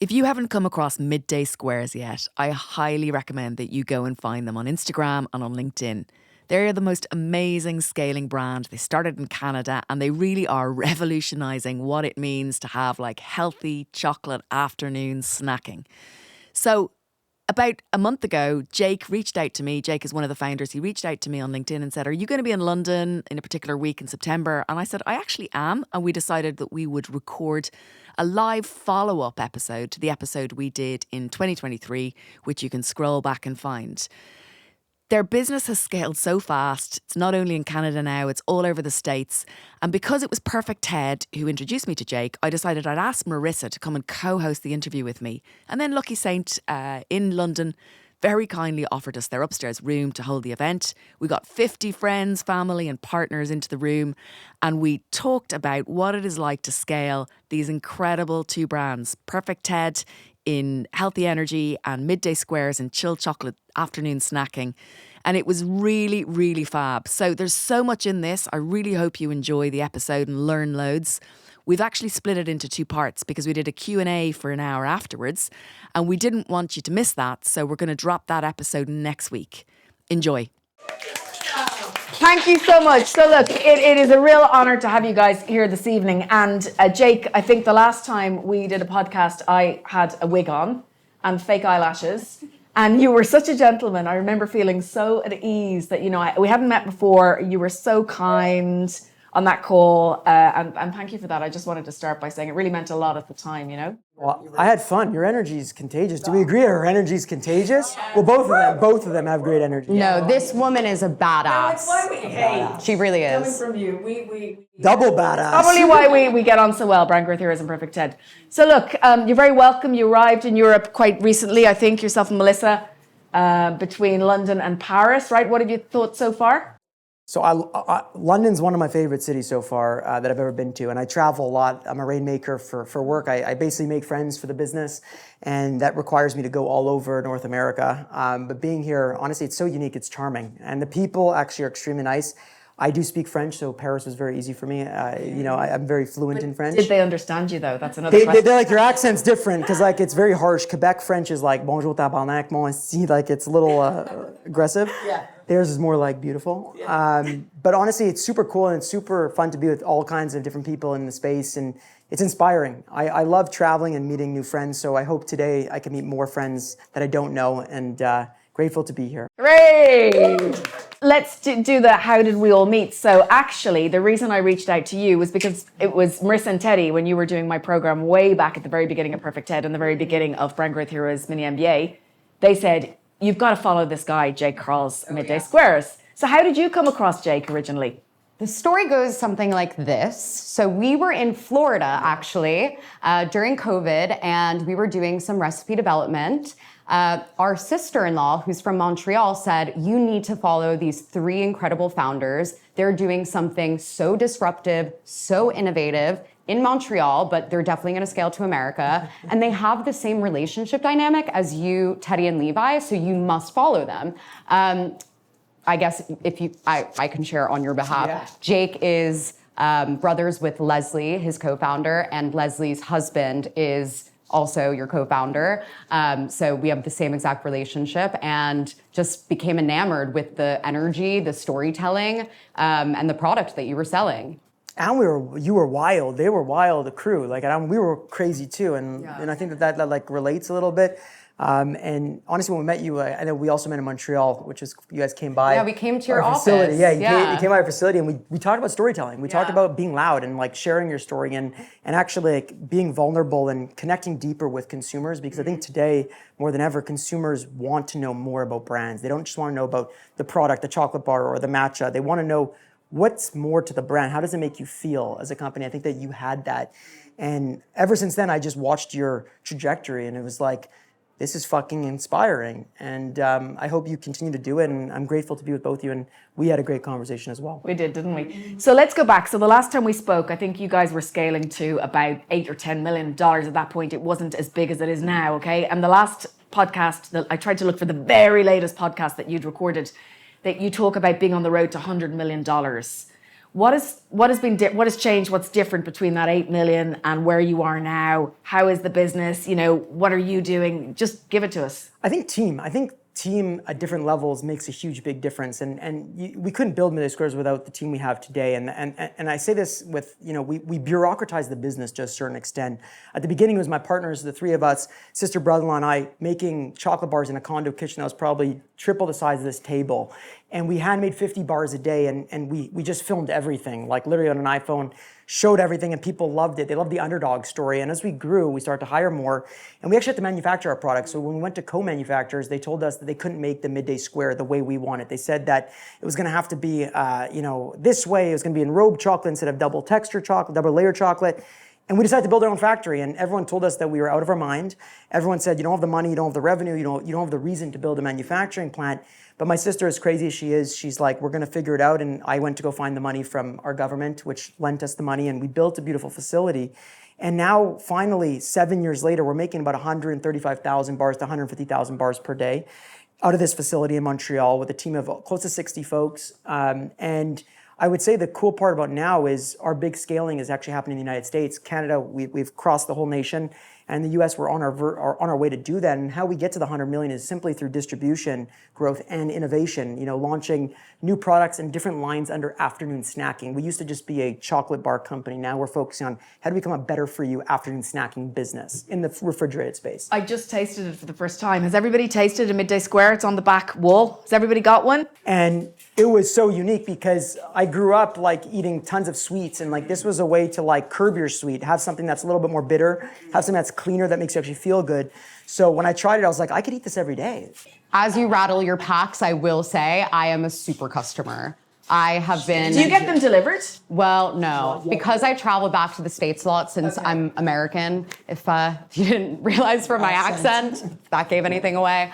If you haven't come across Midday Squares yet, I highly recommend that you go and find them on Instagram and on LinkedIn. They're the most amazing scaling brand. They started in Canada and they really are revolutionising what it means to have like healthy chocolate afternoon snacking. So about a month ago, Jake reached out to me. Jake is one of the founders. He reached out to me on LinkedIn and said, "Are you going to be in London in a particular week in September?" And I said, "I actually am." And we decided that we would record a live follow-up episode to the episode we did in 2023, which you can scroll back and find. Their business has scaled so fast. It's not only in Canada now, it's all over the States. And because it was PerfectTed who introduced me to Jake, I decided I'd ask Marisa to come and co-host the interview with me. And then Lucky Saint in London very kindly offered us their upstairs room to hold the event. We got 50 friends, family and partners into the room. And we talked about what it is like to scale these incredible two brands, PerfectTed in healthy energy and Midday Squares in chilled chocolate afternoon snacking. And it was really, really fab. So there's so much in this. I really hope you enjoy the episode and learn loads. We've actually split it into two parts because we did a Q&A for an hour afterwards and we didn't want you to miss that. So we're going to drop that episode next week. Enjoy. Thank you so much. So look, it is a real honor to have you guys here this evening. And Jake, I think the last time we did a podcast, I had a wig on and fake eyelashes. And you were such a gentleman. I remember feeling so at ease that, we hadn't met before. You were so kind on that call. And thank you for that. I just wanted to start by saying it really meant a lot at the time, Well, I had fun. Your energy is contagious. Do we agree her energy is contagious? Well, both of them have great energy. No, this woman is a badass. She really is. Coming from you, we Double badass. probably why we get on so well, Brand Growth Heroes and PerfectTed. So look, you're very welcome. You arrived in Europe quite recently, I think, yourself and Melissa, between London and Paris, right? What have you thought so far? So London's one of my favorite cities so far that I've ever been to, and I travel a lot. I'm a rainmaker for work. I basically make friends for the business, and that requires me to go all over North America. But being here, honestly, it's so unique. It's charming, and the people actually are extremely nice. I do speak French, so Paris was very easy for me. I'm very fluent in French. Did they understand you though? That's another question. They're like, your accent's different because it's very harsh. Quebec French is like bonjour tabarnak, mon esti, like it's a little aggressive. Yeah. Theirs is more like beautiful. Yeah. But honestly, it's super cool and it's super fun to be with all kinds of different people in the space, and it's inspiring. I love traveling and meeting new friends, so I hope today I can meet more friends that I don't know, and grateful to be here. Great! Let's do the how did we all meet. So actually, the reason I reached out to you was because it was Marisa and Teddy when you were doing my program way back at the very beginning of PerfectTed and the very beginning of Brand Growth Heroes Mini MBA. They said, you've got to follow this guy, Jake Karls, Midday Squares. So how did you come across Jake originally? The story goes something like this. So we were in Florida, actually, during COVID, and we were doing some recipe development. Our sister-in-law, who's from Montreal, said, you need to follow these three incredible founders. They're doing something so disruptive, so innovative in Montreal, but they're definitely going to scale to America. And they have the same relationship dynamic as you, Teddy and Levi, so you must follow them. I guess I can share on your behalf. Yeah. Jake is brothers with Leslie, his co-founder, and Leslie's husband is also your co-founder. So we have the same exact relationship and just became enamored with the energy, the storytelling, and the product that you were selling. And you were wild. They were wild, the crew. We were crazy too. And I think that relates a little bit. And honestly, when we met you, I know we also met in Montreal, which is you guys came by. Yeah, we came to your office. Facility. Yeah, you came by our facility, and we talked about storytelling. We talked about being loud and sharing your story and actually being vulnerable and connecting deeper with consumers. Because I think today more than ever, consumers want to know more about brands. They don't just want to know about the product, the chocolate bar or the matcha. They want to know what's more to the brand. How does it make you feel as a company? I think that you had that, and ever since then, I just watched your trajectory, and it was like, this is fucking inspiring, and I hope you continue to do it, and I'm grateful to be with both of you, and we had a great conversation as well. We did, didn't we? So let's go back. So the last time we spoke, I think you guys were scaling to about $8 or $10 million at that point. It wasn't as big as it is now, okay? And the last podcast, I tried to look for the very latest podcast that you'd recorded, that you talk about being on the road to $100 million. What has changed? What's different between that 8 million and where you are now? How is the business? What are you doing? Just give it to us. I think team at different levels makes a huge, big difference. We couldn't build Midday Squares without the team we have today. And I say this with, we bureaucratize the business to a certain extent. At the beginning, it was my partners, the three of us, sister, brother-in-law, and I, making chocolate bars in a condo kitchen that was probably triple the size of this table. And we handmade 50 bars a day, and we just filmed everything, like literally on an iPhone, showed everything, and people loved it. They loved the underdog story. And as we grew, we started to hire more, and we actually had to manufacture our products. So when we went to co-manufacturers, they told us that they couldn't make the Midday Square the way we want it. They said that it was going to have to be, this way. It was going to be enrobed chocolate instead of double texture chocolate, double layer chocolate. And we decided to build our own factory, and everyone told us that we were out of our mind. Everyone said, you don't have the money, you don't have the revenue, you don't have the reason to build a manufacturing plant. But my sister, as crazy as she is, she's like, we're gonna figure it out. And I went to go find the money from our government, which lent us the money, and we built a beautiful facility. And now, finally, 7 years later, we're making about 135,000 bars to 150,000 bars per day out of this facility in Montreal with a team of close to 60 folks. And I would say the cool part about now is our big scaling is actually happening in the United States. Canada, we've crossed the whole nation. And in the US, we're on our way to do that. And how we get to the 100 million is simply through distribution growth and innovation, launching new products and different lines under afternoon snacking. We used to just be a chocolate bar company. Now we're focusing on how to become a better for you afternoon snacking business in the refrigerated space. I just tasted it for the first time. Has everybody tasted a Midday Square? It's on the back wall. Has everybody got one? And it was so unique because I grew up eating tons of sweets, and this was a way to curb your sweet, have something that's a little bit more bitter, have something that's cleaner that makes you actually feel good. So when I tried it, I was like, I could eat this every day. As you rattle your packs, I will say I am a super customer. I have been... Do you get them delivered? Well, no. Because I travel back to the States a lot since I'm American, if you didn't realize from my accent, if that gave anything away.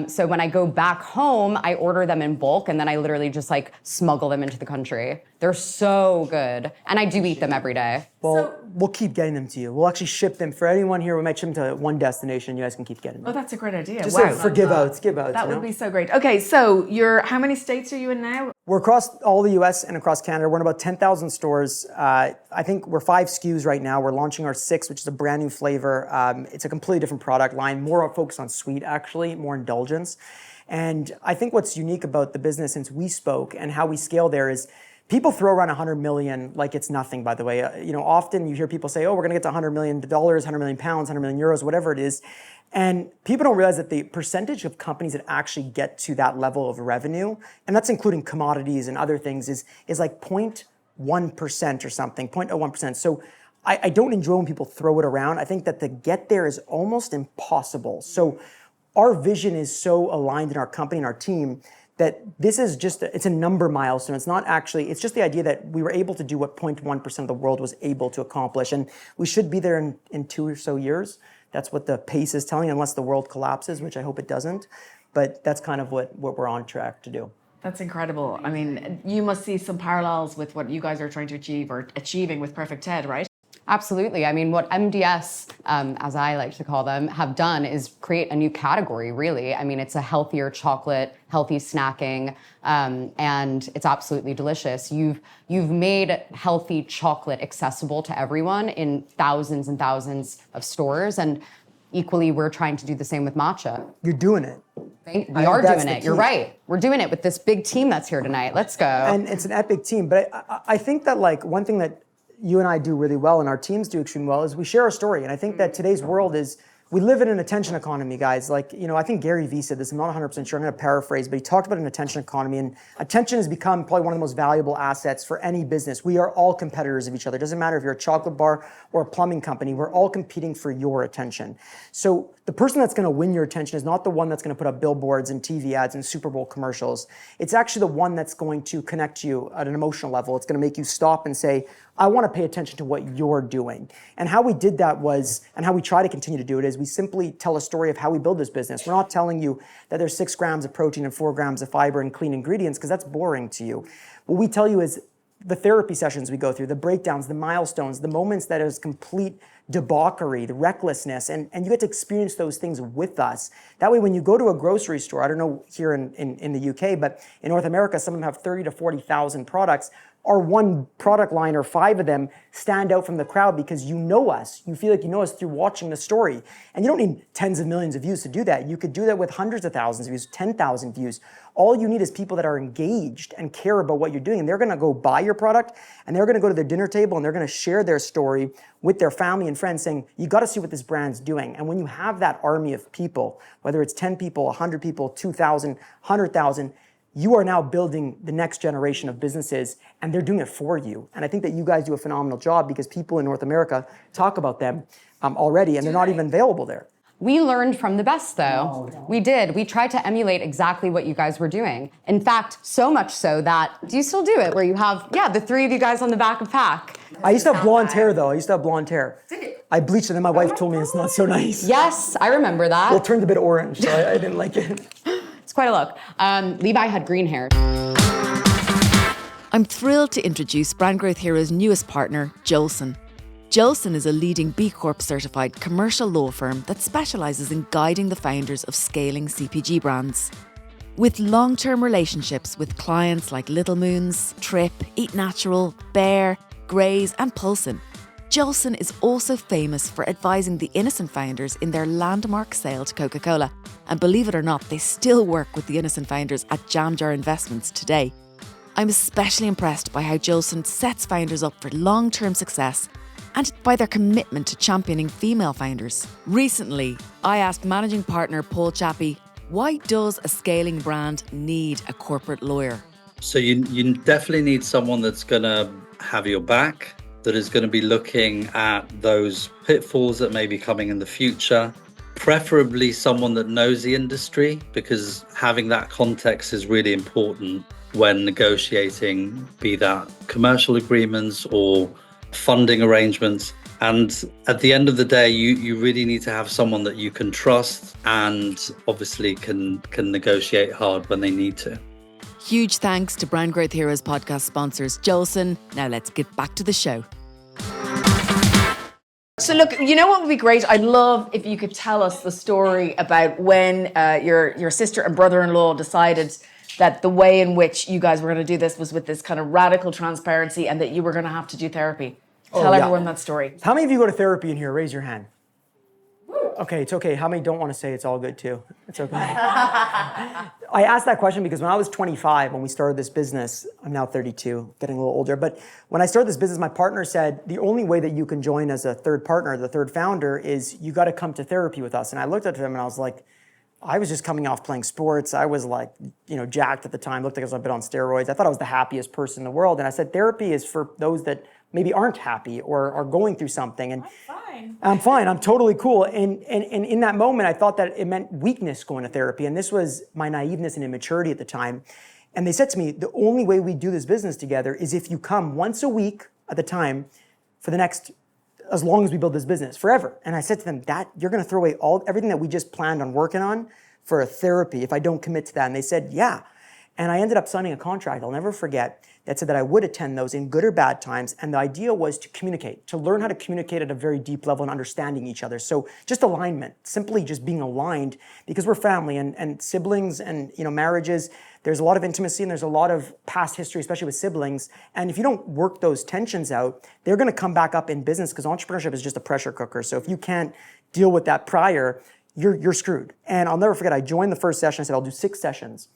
So when I go back home, I order them in bulk, and then I literally just smuggle them into the country. They're so good. And I do eat them every day. Well, we'll keep getting them to you. We'll actually ship them. For anyone here, we might ship them to one destination. You guys can keep getting them. Oh, that's a great idea. Just for give outs. That would be so great. Okay, so how many states are you in now? We're across all the US and across Canada. We're in about 10,000 stores. I think we're 5 SKUs right now. We're launching our 6th, which is a brand new flavor. It's a completely different product line, more focused on sweet, actually, more indulgence. And I think what's unique about the business since we spoke and how we scale there is people throw around 100 million like it's nothing, by the way. Often you hear people say, oh, we're going to get to $100 million, 100 million pounds, 100 million euros, whatever it is. And people don't realize that the percentage of companies that actually get to that level of revenue, and that's including commodities and other things, is like 0.1% or something, 0.01%. So I don't enjoy when people throw it around. I think that to get there is almost impossible. So our vision is so aligned in our company and our team that this is just, it's a number milestone. It's not actually, it's just the idea that we were able to do what 0.1% of the world was able to accomplish. And we should be there in 2 or so years. That's what the pace is telling, unless the world collapses, which I hope it doesn't. But that's kind of what we're on track to do. That's incredible. I mean, you must see some parallels with what you guys are trying to achieve or achieving with PerfectTed, right? Absolutely. I mean, what MDS, as I like to call them, have done is create a new category, really. I mean, it's a healthier chocolate, healthy snacking, and it's absolutely delicious. You've made healthy chocolate accessible to everyone in thousands and thousands of stores, and equally, we're trying to do the same with matcha. You're doing it. We are doing it. You're right. We're doing it with this big team that's here tonight. Let's go. And it's an epic team. But I think that one thing that you and I do really well and our teams do extremely well is we share our story. And I think that today's world is, we live in an attention economy, guys. I think Gary Vee said this, I'm not 100% sure, I'm gonna paraphrase, but he talked about an attention economy, and attention has become probably one of the most valuable assets for any business. We are all competitors of each other. It doesn't matter if you're a chocolate bar or a plumbing company, we're all competing for your attention. So the person that's gonna win your attention is not the one that's gonna put up billboards and TV ads and Super Bowl commercials. It's actually the one that's going to connect you at an emotional level. It's gonna make you stop and say, I want to pay attention to what you're doing. And how we did that was, and how we try to continue to do it, is we simply tell a story of how we build this business. We're not telling you that there's 6 grams of protein and 4 grams of fiber and clean ingredients, because that's boring to you. What we tell you is the therapy sessions we go through, the breakdowns, the milestones, the moments that is complete debauchery, the recklessness, and you get to experience those things with us. That way, when you go to a grocery store, I don't know here in the UK, but in North America, some of them have 30 to 40,000 products. our one product line or 5 of them stand out from the crowd because you know us. You feel like you know us through watching the story. And you don't need tens of millions of views to do that. You could do that with hundreds of thousands of views, 10,000 views. All you need is people that are engaged and care about what you're doing. And they're gonna go buy your product, and they're gonna go to their dinner table, and they're gonna share their story with their family and friends saying, you gotta see what this brand's doing. And when you have that army of people, whether it's 10 people, 100 people, 2,000, 100,000, you are now building the next generation of businesses, and they're doing it for you. And I think that you guys do a phenomenal job because people in North America talk about them already, and they're not even available there. We learned from the best, though. No. We did. We tried to emulate exactly what you guys were doing. In fact, so much so that, do you still do it, where you have, the 3 of you guys on the back of pack? I used to have blonde hair, though. I bleached it, and then my wife told me it's not so nice. Yes, I remember that. Well, it turned a bit orange, so I didn't like it. It's quite a look. Levi had green hair. I'm thrilled to introduce Brand Growth Hero's newest partner, Jolson. Jolson is a leading B Corp certified commercial law firm that specialises in guiding the founders of scaling CPG brands. With long-term relationships with clients like Little Moons, Trip, Eat Natural, Bear, Graze and Pulsin, Jolson is also famous for advising the Innocent founders in their landmark sale to Coca-Cola. And believe it or not, they still work with the Innocent founders at Jam Jar Investments today. I'm especially impressed by how Jolson sets founders up for long-term success and by their commitment to championing female founders. Recently, I asked managing partner Paul Chappie, why does a scaling brand need a corporate lawyer? So you definitely need someone that's going to have your back, that is going to be looking at those pitfalls that may be coming in the future, preferably someone that knows the industry, because having that context is really important when negotiating, be that commercial agreements or funding arrangements. And at the end of the day, you really need to have someone that you can trust and obviously can negotiate hard when they need to. Huge thanks to Brand Growth Heroes podcast sponsors, Jolson. Now let's get back to the show. So look, you know what would be great? I'd love if you could tell us the story about when your sister and brother-in-law decided that the way in which you guys were going to do this was with this kind of radical transparency and that you were going to have to do therapy. Tell everyone that story. How many of you go to therapy in here? Raise your hand. Okay, it's okay. How many don't want to say it's all good too? It's okay. I asked that question because when I was 25, when we started this business, I'm now 32, getting a little older, but when I started this business, my partner said, the only way that you can join as a third partner, the third founder, is you got to come to therapy with us. And I looked at him and I was like, I was just coming off playing sports. I was like, jacked at the time, looked like I was a bit on steroids. I thought I was the happiest person in the world. And I said, therapy is for those that maybe aren't happy or are going through something. And I'm fine. I'm totally cool. And in that moment, I thought that it meant weakness going to therapy. And this was my naiveness and immaturity at the time. And they said to me, the only way we do this business together is if you come once a week at the time for the next, as long as we build this business, forever. And I said to them, that you're going to throw away everything that we just planned on working on for a therapy if I don't commit to that. And they said, yeah. And I ended up signing a contract, I'll never forget, that said that I would attend those in good or bad times. And the idea was to communicate, to learn how to communicate at a very deep level and understanding each other. So just alignment, simply just being aligned, because we're family and siblings and marriages, there's a lot of intimacy and there's a lot of past history, especially with siblings. And if you don't work those tensions out, they're going to come back up in business because entrepreneurship is just a pressure cooker. So if you can't deal with that prior, you're screwed. And I'll never forget, I joined the first session. I said, I'll do 6 sessions.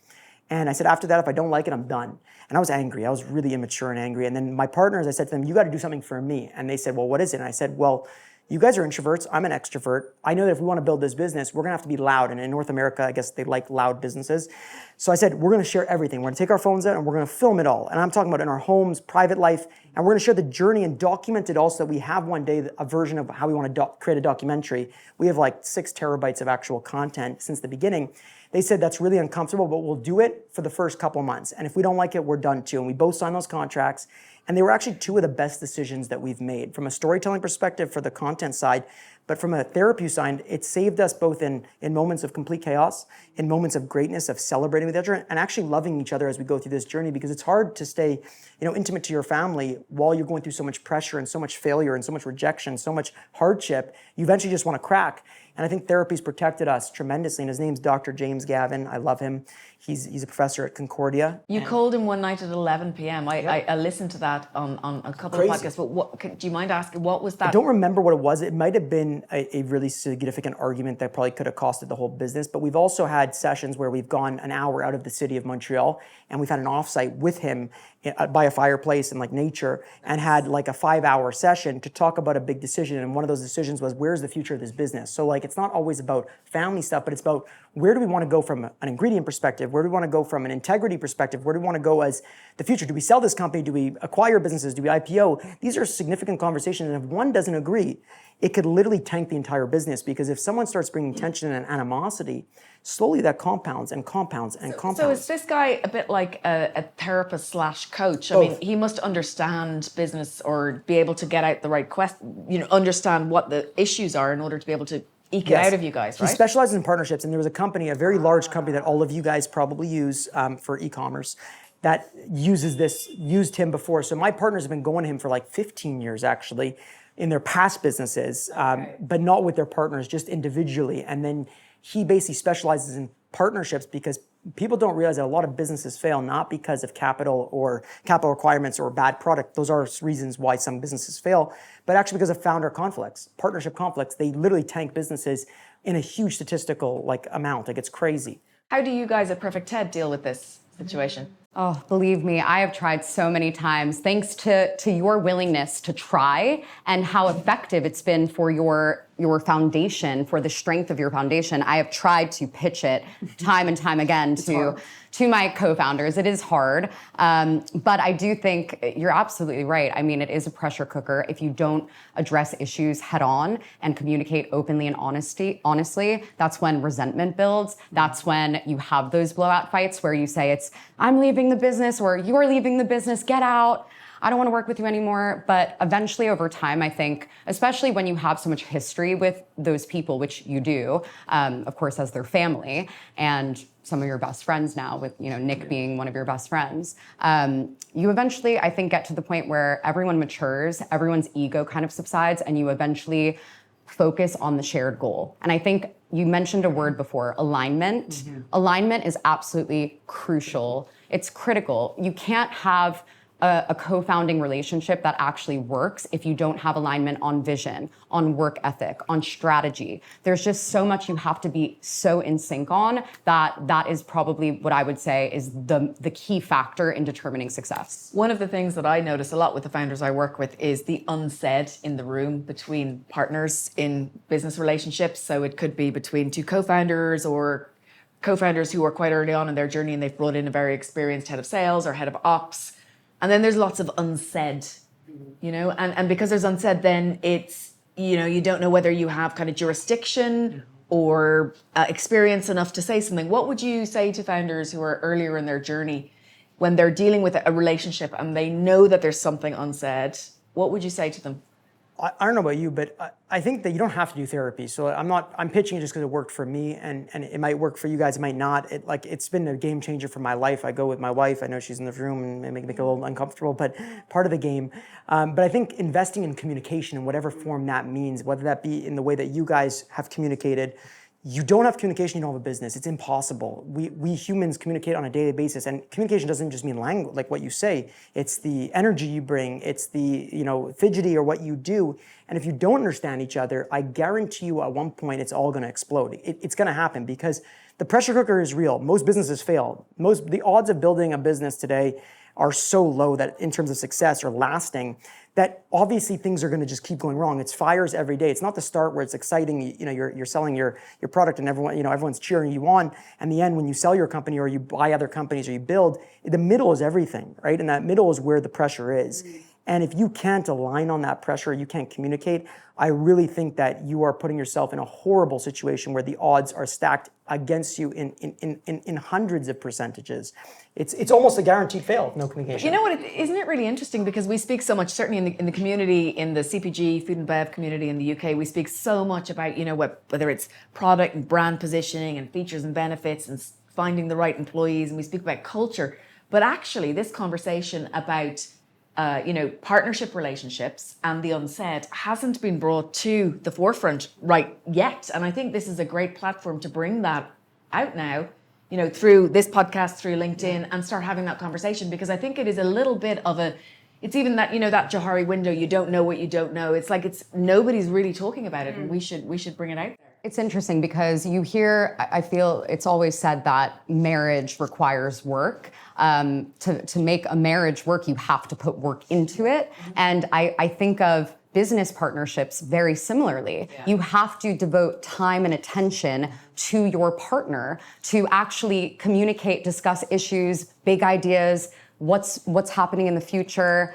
And I said, after that, if I don't like it, I'm done. And I was angry. I was really immature and angry. And then my partners, I said to them, you got to do something for me. And they said, well, what is it? And I said, well, you guys are introverts. I'm an extrovert. I know that if we want to build this business, we're going to have to be loud. And in North America, I guess they like loud businesses. So I said, we're going to share everything. We're going to take our phones out and we're going to film it all. And I'm talking about in our homes, private life. And we're going to share the journey and document it all so that we have one day a version of how we want to create a documentary. We have like 6 terabytes of actual content since the beginning. They said that's really uncomfortable, but we'll do it for the first couple months. And if we don't like it, we're done too. And we both signed those contracts. And they were actually 2 of the best decisions that we've made. From a storytelling perspective, for the content side, But from a therapy side, it saved us both in moments of complete chaos, in moments of greatness, of celebrating with each other, and actually loving each other as we go through this journey, because it's hard to stay, intimate to your family while you're going through so much pressure and so much failure and so much rejection, so much hardship. You eventually just want to crack. And I think therapy's protected us tremendously. And his name's Dr. James Gavin. I love him. He's a professor at Concordia. You called him one night at 11 p.m. I listened to that on a couple of podcasts. But do you mind asking, what was that? I don't remember what it was. It might have been a really significant argument that probably could have costed the whole business. But we've also had sessions where we've gone an hour out of the city of Montreal, and we've had an offsite with him by a fireplace and nature, and had a 5-hour session to talk about a big decision. And one of those decisions was, where's the future of this business? So it's not always about family stuff, but it's about where do we want to go from an ingredient perspective? Where do we want to go from an integrity perspective? Where do we want to go as the future? Do we sell this company? Do we acquire businesses? Do we IPO? These are significant conversations, and if one doesn't agree, it could literally tank the entire business, because if someone starts bringing tension and animosity, slowly that compounds and compounds and compounds. So is this guy a bit like a therapist / coach? I mean, he must understand business or be able to get out the right question, understand what the issues are in order to be able to eke it out of you guys, right? He specializes in partnerships, and there was a company, a very large company that all of you guys probably use for e-commerce, that used him before. So my partners have been going to him for 15 years actually in their past businesses, but not with their partners, just individually. And then he basically specializes in partnerships, because people don't realize that a lot of businesses fail not because of capital requirements or bad product. Those are reasons why some businesses fail, but actually because of founder conflicts, partnership conflicts. They literally tank businesses in a huge statistical amount. It's crazy. How do you guys at PerfectTed deal with this situation? Oh, believe me, I have tried so many times, thanks to your willingness to try and how effective it's been for your foundation, for the strength of your foundation. I have tried to pitch it time and time again to my co-founders. It is hard, but I do think you're absolutely right. I mean, it is a pressure cooker. If you don't address issues head on and communicate openly and honestly, that's when resentment builds. That's when you have those blowout fights where you say I'm leaving the business, or you're leaving the business, get out. I don't want to work with you anymore. But eventually over time, I think, especially when you have so much history with those people, which you do, of course, as their family, and some of your best friends now, with Nick being one of your best friends, you eventually, I think, get to the point where everyone matures, everyone's ego kind of subsides, and you eventually focus on the shared goal. And I think you mentioned a word before, alignment. Mm-hmm. Alignment is absolutely crucial. It's critical. You can't have a co-founding relationship that actually works if you don't have alignment on vision, on work ethic, on strategy. There's just so much you have to be so in sync on that is probably what I would say is the key factor in determining success. One of the things that I notice a lot with the founders I work with is the unsaid in the room between partners in business relationships. So it could be between two co-founders, or co-founders who are quite early on in their journey and they've brought in a very experienced head of sales or head of ops. And then there's lots of unsaid, and because there's unsaid, then it's, you don't know whether you have kind of jurisdiction or experience enough to say something. What would you say to founders who are earlier in their journey when they're dealing with a relationship and they know that there's something unsaid? What would you say to them? I don't know about you, but I think that you don't have to do therapy. So I'm pitching it just because it worked for me, and it might work for you guys, it might not. It's been a game changer for my life. I go with my wife. I know she's in the room and it make me a little uncomfortable, but part of the game. But I think investing in communication in whatever form that means, whether that be in the way that you guys have communicated. You don't have communication, you don't have a business. It's impossible. We humans communicate on a daily basis, and communication doesn't just mean language, like what you say. It's the energy you bring. It's the fidgety or what you do. And if you don't understand each other, I guarantee you at one point it's all going to explode. It's going to happen because the pressure cooker is real. Most businesses fail. The odds of building a business today are so low that in terms of success or lasting, that obviously things are going to just keep going wrong. It's fires every day. It's not the start where it's exciting. You're selling your product and everyone's cheering you on. And the end, when you sell your company or you buy other companies or you build, the middle is everything, right? And that middle is where the pressure is. And if you can't align on that pressure, you can't communicate, I really think that you are putting yourself in a horrible situation where the odds are stacked against you in hundreds of percentages. It's almost a guaranteed fail, no communication. You know what? Isn't it really interesting, because we speak so much, certainly in the community, in the CPG, food and bev community in the UK, we speak so much about, whether it's product and brand positioning and features and benefits and finding the right employees, and we speak about culture. But actually, this conversation about partnership relationships and the unsaid hasn't been brought to the forefront right yet. And I think this is a great platform to bring that out now, through this podcast, through LinkedIn, and start having that conversation, because I think it is a little bit of it's even that, that Johari window, you don't know what you don't know. It's like nobody's really talking about it, and we should bring it out there. It's interesting because I feel it's always said that marriage requires work. To make a marriage work, you have to put work into it. And I think of business partnerships very similarly. Yeah. You have to devote time and attention to your partner to actually communicate, discuss issues, big ideas, what's happening in the future,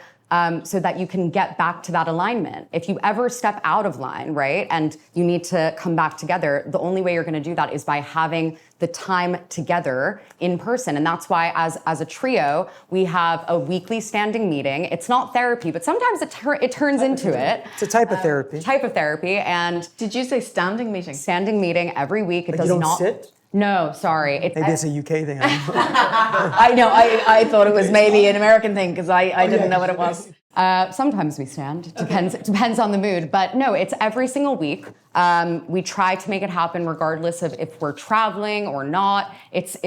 so that you can get back to that alignment. If you ever step out of line, right, and you need to come back together, the only way you're going to do that is by having the time together in person. And that's why as a trio, we have a weekly standing meeting. It's not therapy, but sometimes it turns into it. It's a type of therapy. And did you say standing meeting? Standing meeting every week. It like does you don't not sit? No, sorry. Maybe it's a UK thing. I know. I thought it was maybe an American thing, because I didn't know what it was. Sometimes we stand. Depends on the mood. But no, it's every single week. We try to make it happen regardless of if we're traveling or not. It's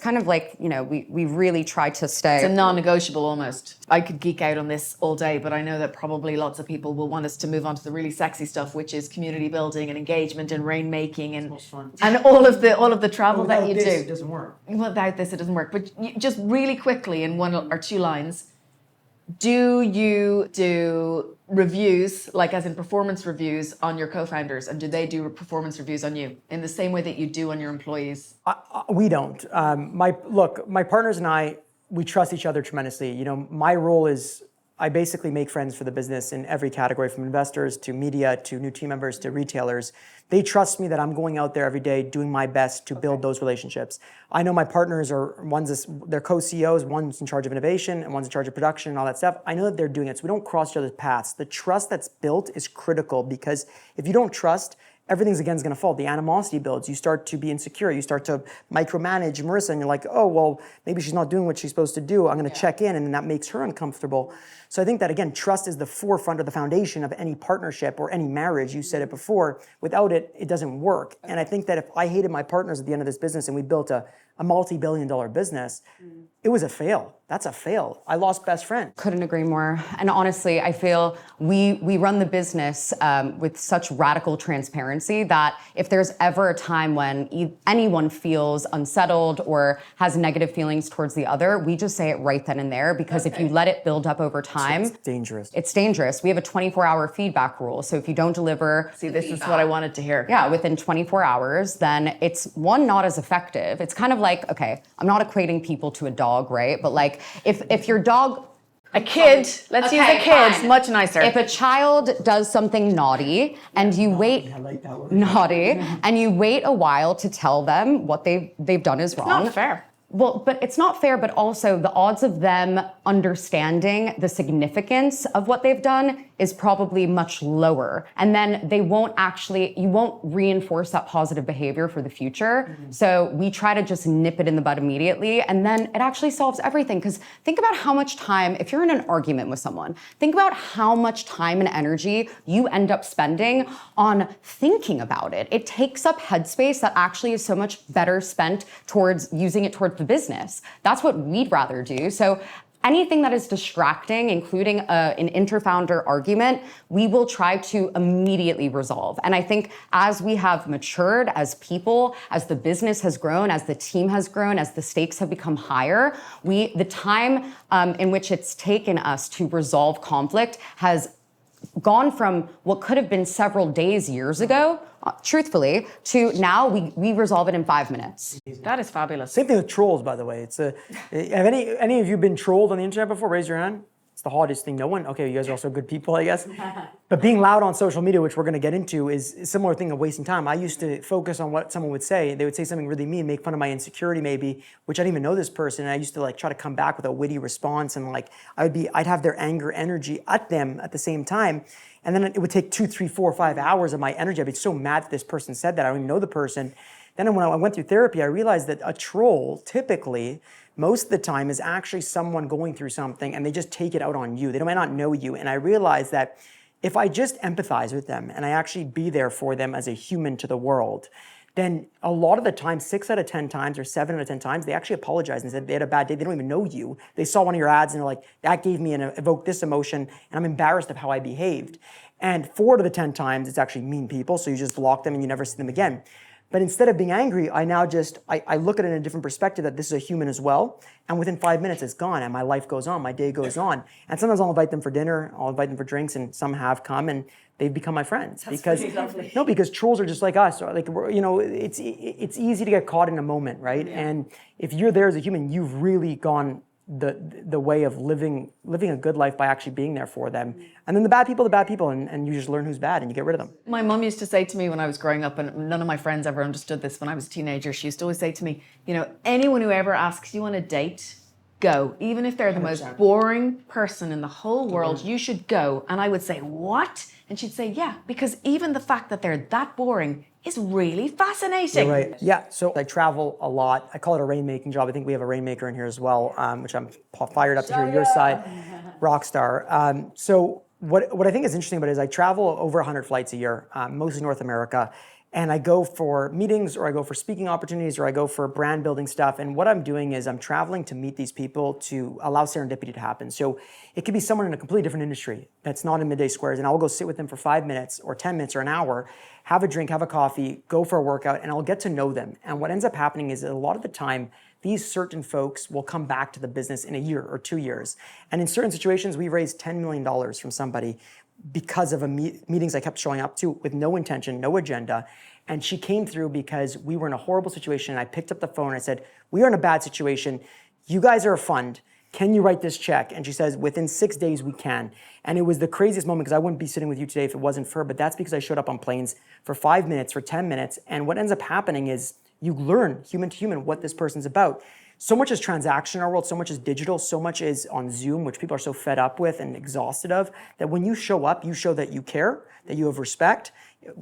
kind of like, we really try to stay. It's a non-negotiable almost. I could geek out on this all day, but I know that probably lots of people will want us to move on to the really sexy stuff, which is community building and engagement and rainmaking and all of the travel that you do. It doesn't work. Without this, it doesn't work. But just really quickly, in one or two lines, do you do reviews, like as in performance reviews on your co-founders, and do they do performance reviews on you in the same way that you do on your employees? We don't. My partners and I, we trust each other tremendously. My role is I basically make friends for the business in every category, from investors to media to new team members to retailers. They trust me that I'm going out there every day doing my best to build those relationships. I know my partners they're co-CEOs, one's in charge of innovation and one's in charge of production and all that stuff. I know that they're doing it, so we don't cross each other's paths. The trust that's built is critical, because if you don't trust, everything's again is going to fall. The animosity builds. You start to be insecure. You start to micromanage Marisa, and you're like, oh, well, maybe she's not doing what she's supposed to do. I'm going to check in, and that makes her uncomfortable. So I think that, again, trust is the forefront or the foundation of any partnership or any marriage. You said it before. Without it, it doesn't work. And I think that if I hated my partners at the end of this business and we built a multi-billion-dollar business, it was a fail. That's a fail. I lost best friend. Couldn't agree more. And honestly, I feel we run the business with such radical transparency that if there's ever a time when anyone feels unsettled or has negative feelings towards the other, we just say it right then and there, because if you let it build up over time, it's dangerous. It's dangerous. We have a 24-hour feedback rule. So if you don't deliver... See, this is what I wanted to hear. Yeah, within 24 hours, then it's, not as effective. It's kind of like, okay, I'm not equating people to a dog, right? But like, if your dog... A kid, let's use a kid, fine. Much nicer. If a child does something naughty and you wait... I like that word. Naughty, and you wait a while to tell them what they've done is wrong. It's not fair. Well, but it's not fair, but also the odds of them understanding the significance of what they've done is probably much lower. And then you won't reinforce that positive behavior for the future. Mm-hmm. So we try to just nip it in the bud immediately. And then it actually solves everything. Because think about how much time, if you're in an argument with someone, think about how much time and energy you end up spending on thinking about it. It takes up headspace that actually is so much better spent towards using it towards the business. That's what we'd rather do. So anything that is distracting, including an inter-founder argument, we will try to immediately resolve. And I think as we have matured as people, as the business has grown, as the team has grown, as the stakes have become higher, the time in which it's taken us to resolve conflict has gone from what could have been several days years ago, truthfully, to now we resolve it in 5 minutes. That is fabulous. Same thing with trolls, by the way. Have any of you been trolled on the internet before? Raise your hand. It's the hardest thing. No one? Okay, you guys are also good people, I guess. But being loud on social media, which we're going to get into, is a similar thing of wasting time. I used to focus on what someone would say. They would say something really mean, make fun of my insecurity maybe, which I didn't even know this person. And I used to like try to come back with a witty response, and like I'd have their anger energy at them at the same time. And then it would take 2, 3, 4, 5 hours of my energy. I'd be so mad that this person said that. I don't even know the person. Then when I went through therapy, I realized that a troll typically, most of the time, is actually someone going through something and they just take it out on you. They might not know you. And I realized that if I just empathize with them and I actually be there for them as a human to the world, then a lot of the time, 6 out of 10 times or 7 out of 10 times, they actually apologize and said they had a bad day. They don't even know you. They saw one of your ads and they're like, that gave me and evoked this emotion and I'm embarrassed of how I behaved. And 4 out of the 10 times, it's actually mean people. So you just block them and you never see them again. But instead of being angry, I now just, I look at it in a different perspective that this is a human as well. And within 5 minutes, it's gone and my life goes on, my day goes on. And sometimes I'll invite them for dinner, I'll invite them for drinks, and some have come and they've become my friends. Because trolls are just like us. Or like, it's easy to get caught in a moment, right? Yeah. And if you're there as a human, you've really gone the way of living a good life by actually being there for them. And then the bad people, and you just learn who's bad and you get rid of them. My mum used to say to me when I was growing up, and none of my friends ever understood this when I was a teenager, she used to always say to me, anyone who ever asks you on a date, go. Even if they're the 100%. Most boring person in the whole world, you should go. And I would say, what? And she'd say, yeah, because even the fact that they're that boring is really fascinating. You're right. Yeah, so I travel a lot. I call it a rainmaking job. I think we have a rainmaker in here as well, which I'm fired up to hear your side. Rock star. So what I think is interesting about it is I travel over 100 flights a year, mostly North America. And I go for meetings, or I go for speaking opportunities, or I go for brand building stuff. And what I'm doing is I'm traveling to meet these people to allow serendipity to happen. So it could be someone in a completely different industry that's not in Midday Squares, and I'll go sit with them for 5 minutes or 10 minutes or an hour, have a drink, have a coffee, go for a workout, and I'll get to know them. And what ends up happening is that a lot of the time, these certain folks will come back to the business in a year or 2 years. And in certain situations, we raised $10 million from somebody because of meetings I kept showing up to with no intention, no agenda. And she came through because we were in a horrible situation. And I picked up the phone and I said, we are in a bad situation. You guys are a fund. Can you write this check? And she says, within 6 days, we can. And it was the craziest moment because I wouldn't be sitting with you today if it wasn't for her. But that's because I showed up on planes for 5 minutes, for 10 minutes. And what ends up happening is you learn human to human what this person's about. So much is transaction in our world, so much is digital, so much is on Zoom, which people are so fed up with and exhausted of, that when you show up, you show that you care, that you have respect,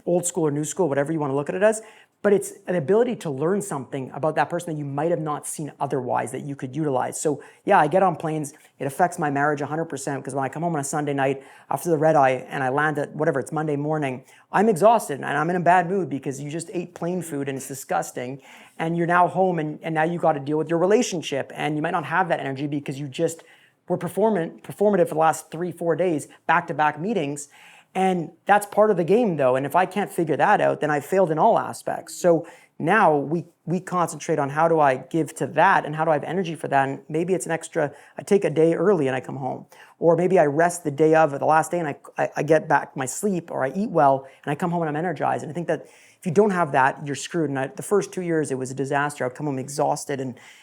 old school or new school, whatever you want to look at it as. But it's an ability to learn something about that person that you might have not seen otherwise that you could utilize. So yeah, I get on planes. It affects my marriage 100% because when I come home on a Sunday night after the red eye and I land at whatever, it's Monday morning, I'm exhausted and I'm in a bad mood because you just ate plane food and it's disgusting. And you're now home and now you got to deal with your relationship. And you might not have that energy because you just were performative for the last 3-4 days, back-to-back meetings. And that's part of the game, though. And if I can't figure that out, then I failed in all aspects. So now we concentrate on how do I give to that and how do I have energy for that. And maybe it's an extra, I take a day early and I come home. Or maybe I rest the day of, or the last day, and I get back my sleep, or I eat well, and I come home and I'm energized. And I think that if you don't have that, you're screwed. And the first 2 years, it was a disaster. I'd come home exhausted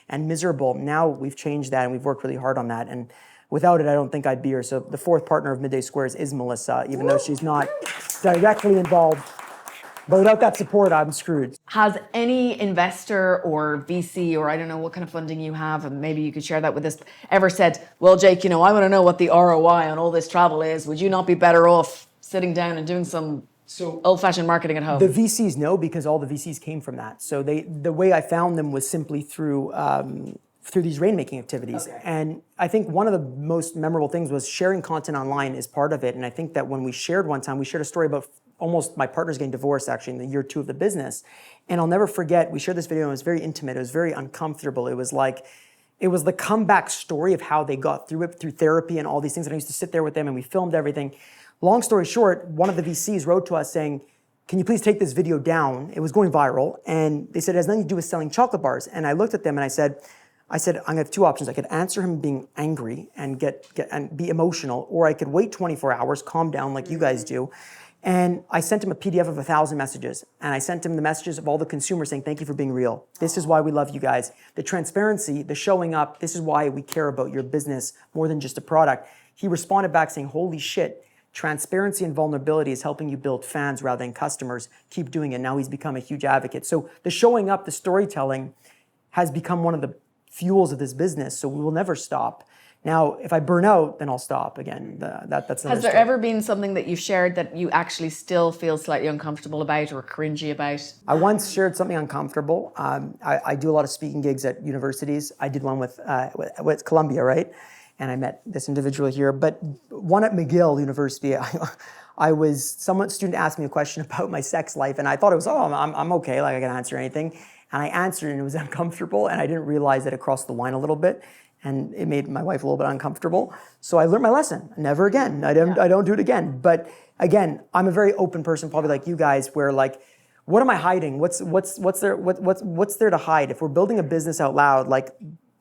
and miserable. Now we've changed that and we've worked really hard on that. And without it, I don't think I'd be here. So the fourth partner of Midday Squares is Marisa, even though she's not directly involved. But without that support, I'm screwed. Has any investor or VC, or I don't know what kind of funding you have, and maybe you could share that with us, ever said, well, Jake, I want to know what the ROI on all this travel is. Would you not be better off sitting down and doing some old-fashioned marketing at home? The VCs know, because all the VCs came from that. So the way I found them was simply through these rainmaking activities. Okay. And I think one of the most memorable things was sharing content online is part of it. And I think that when we shared one time, we shared a story about almost my partner's getting divorced actually in the year 2 of the business. And I'll never forget, we shared this video and it was very intimate. It was very uncomfortable. It was the comeback story of how they got through it, through therapy and all these things. And I used to sit there with them and we filmed everything. Long story short, one of the VCs wrote to us saying, can you please take this video down? It was going viral. And they said, it has nothing to do with selling chocolate bars. And I looked at them and I said, I said, I'm gonna have two options. I could answer him being angry and get and be emotional, or I could wait 24 hours, calm down like you guys do. And I sent him a PDF of 1,000 messages. And I sent him the messages of all the consumers saying, thank you for being real. This is why we love you guys. The transparency, the showing up, this is why we care about your business more than just a product. He responded back saying, holy shit, transparency and vulnerability is helping you build fans rather than customers. Keep doing it. Now he's become a huge advocate. So the showing up, the storytelling has become one of the fuels of this business. So we will never stop. Now, if I burn out, then I'll stop again. That's Has there ever been something that you shared that you actually still feel slightly uncomfortable about or cringy about? I once shared something uncomfortable. I do a lot of speaking gigs at universities. I did one with Columbia, right? And I met this individual here. But one at McGill University, student asked me a question about my sex life, and I thought it was, I'm okay, like I can answer anything. And I answered, and it was uncomfortable, and I didn't realize that it crossed the line a little bit. And it made my wife a little bit uncomfortable. So I learned my lesson. Never again. I don't do it again. But again, I'm a very open person, probably like you guys, where like, what am I hiding? What's there to hide? If we're building a business out loud, like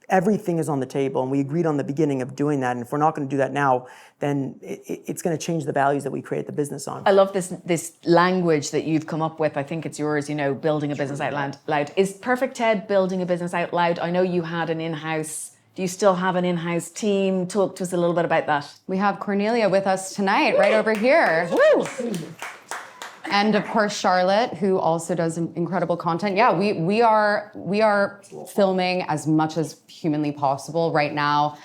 everything is on the table, and we agreed on the beginning of doing that. And if we're not going to do that now, then it's going to change the values that we create the business on. I love this language that you've come up with. I think it's yours, building a business out loud. Is PerfectTed building a business out loud? I know you had an in-house. Do you still have an in-house team? Talk to us a little bit about that. We have Cornelia with us tonight, right over here. Woo! And of course, Charlotte, who also does incredible content. Yeah, we are filming as much as humanly possible right now.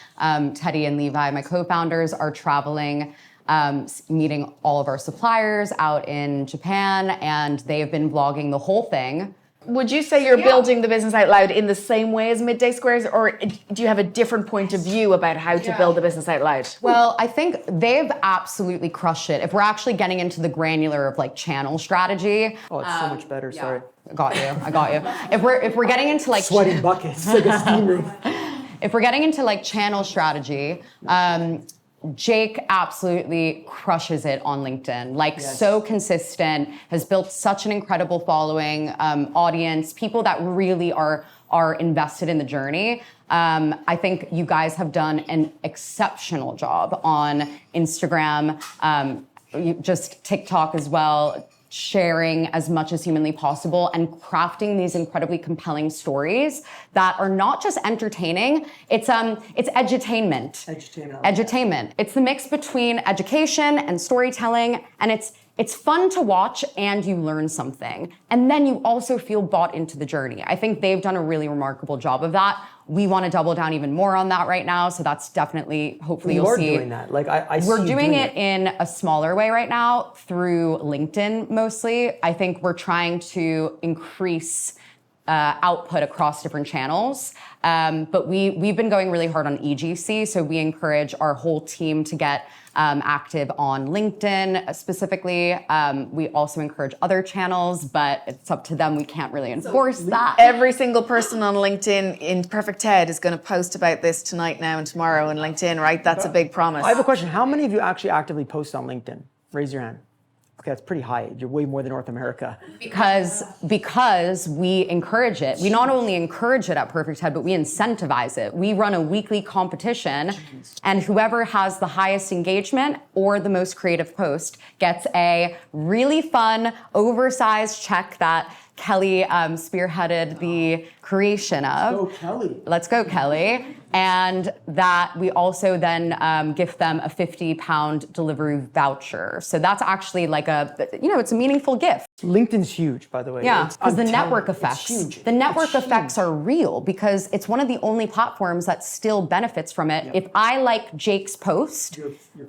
Teddy and Levi, my co-founders, are traveling, meeting all of our suppliers out in Japan, and they have been vlogging the whole thing. Would you say you're building the business out loud in the same way as Midday Squares, or do you have a different point of view about how to build the business out loud? Well, I think they've absolutely crushed it. If we're actually getting into the granular of like channel strategy. Oh, it's so much better. Sorry. I got you. If we're getting into like sweaty buckets, like a steam room. If we're getting into like channel strategy, Jake absolutely crushes it on LinkedIn. So consistent, has built such an incredible following, audience, people that really are invested in the journey. I think you guys have done an exceptional job on Instagram, just TikTok as well, sharing as much as humanly possible and crafting these incredibly compelling stories that are not just entertaining, it's edutainment. Edutainment. It's the mix between education and storytelling, and it's fun to watch and you learn something. And then you also feel bought into the journey. I think they've done a really remarkable job of that. We want to double down even more on that right now. So that's definitely, hopefully you'll see. We're doing that. We're doing it in a smaller way right now through LinkedIn mostly. I think we're trying to increase output across different channels. But we've been going really hard on EGC. So we encourage our whole team to get active on LinkedIn specifically. We also encourage other channels, but it's up to them. We can't really enforce that. Every single person on LinkedIn in PerfectTed is going to post about this tonight, now, and tomorrow on LinkedIn, right? That's a big promise. I have a question. How many of you actually actively post on LinkedIn? Raise your hand. Okay, that's pretty high. You're way more than North America. Because we encourage it. We not only encourage it at PerfectTed, but we incentivize it. We run a weekly competition, and whoever has the highest engagement or the most creative post gets a really fun, oversized check that Kelly spearheaded the creation of. Let's go, Kelly. And that we also then gift them a £50 delivery voucher. So that's actually like it's a meaningful gift. LinkedIn's huge, by the way. Yeah, because the network effects. The network effects are real because it's one of the only platforms that still benefits from it. Yep. If I like Jake's post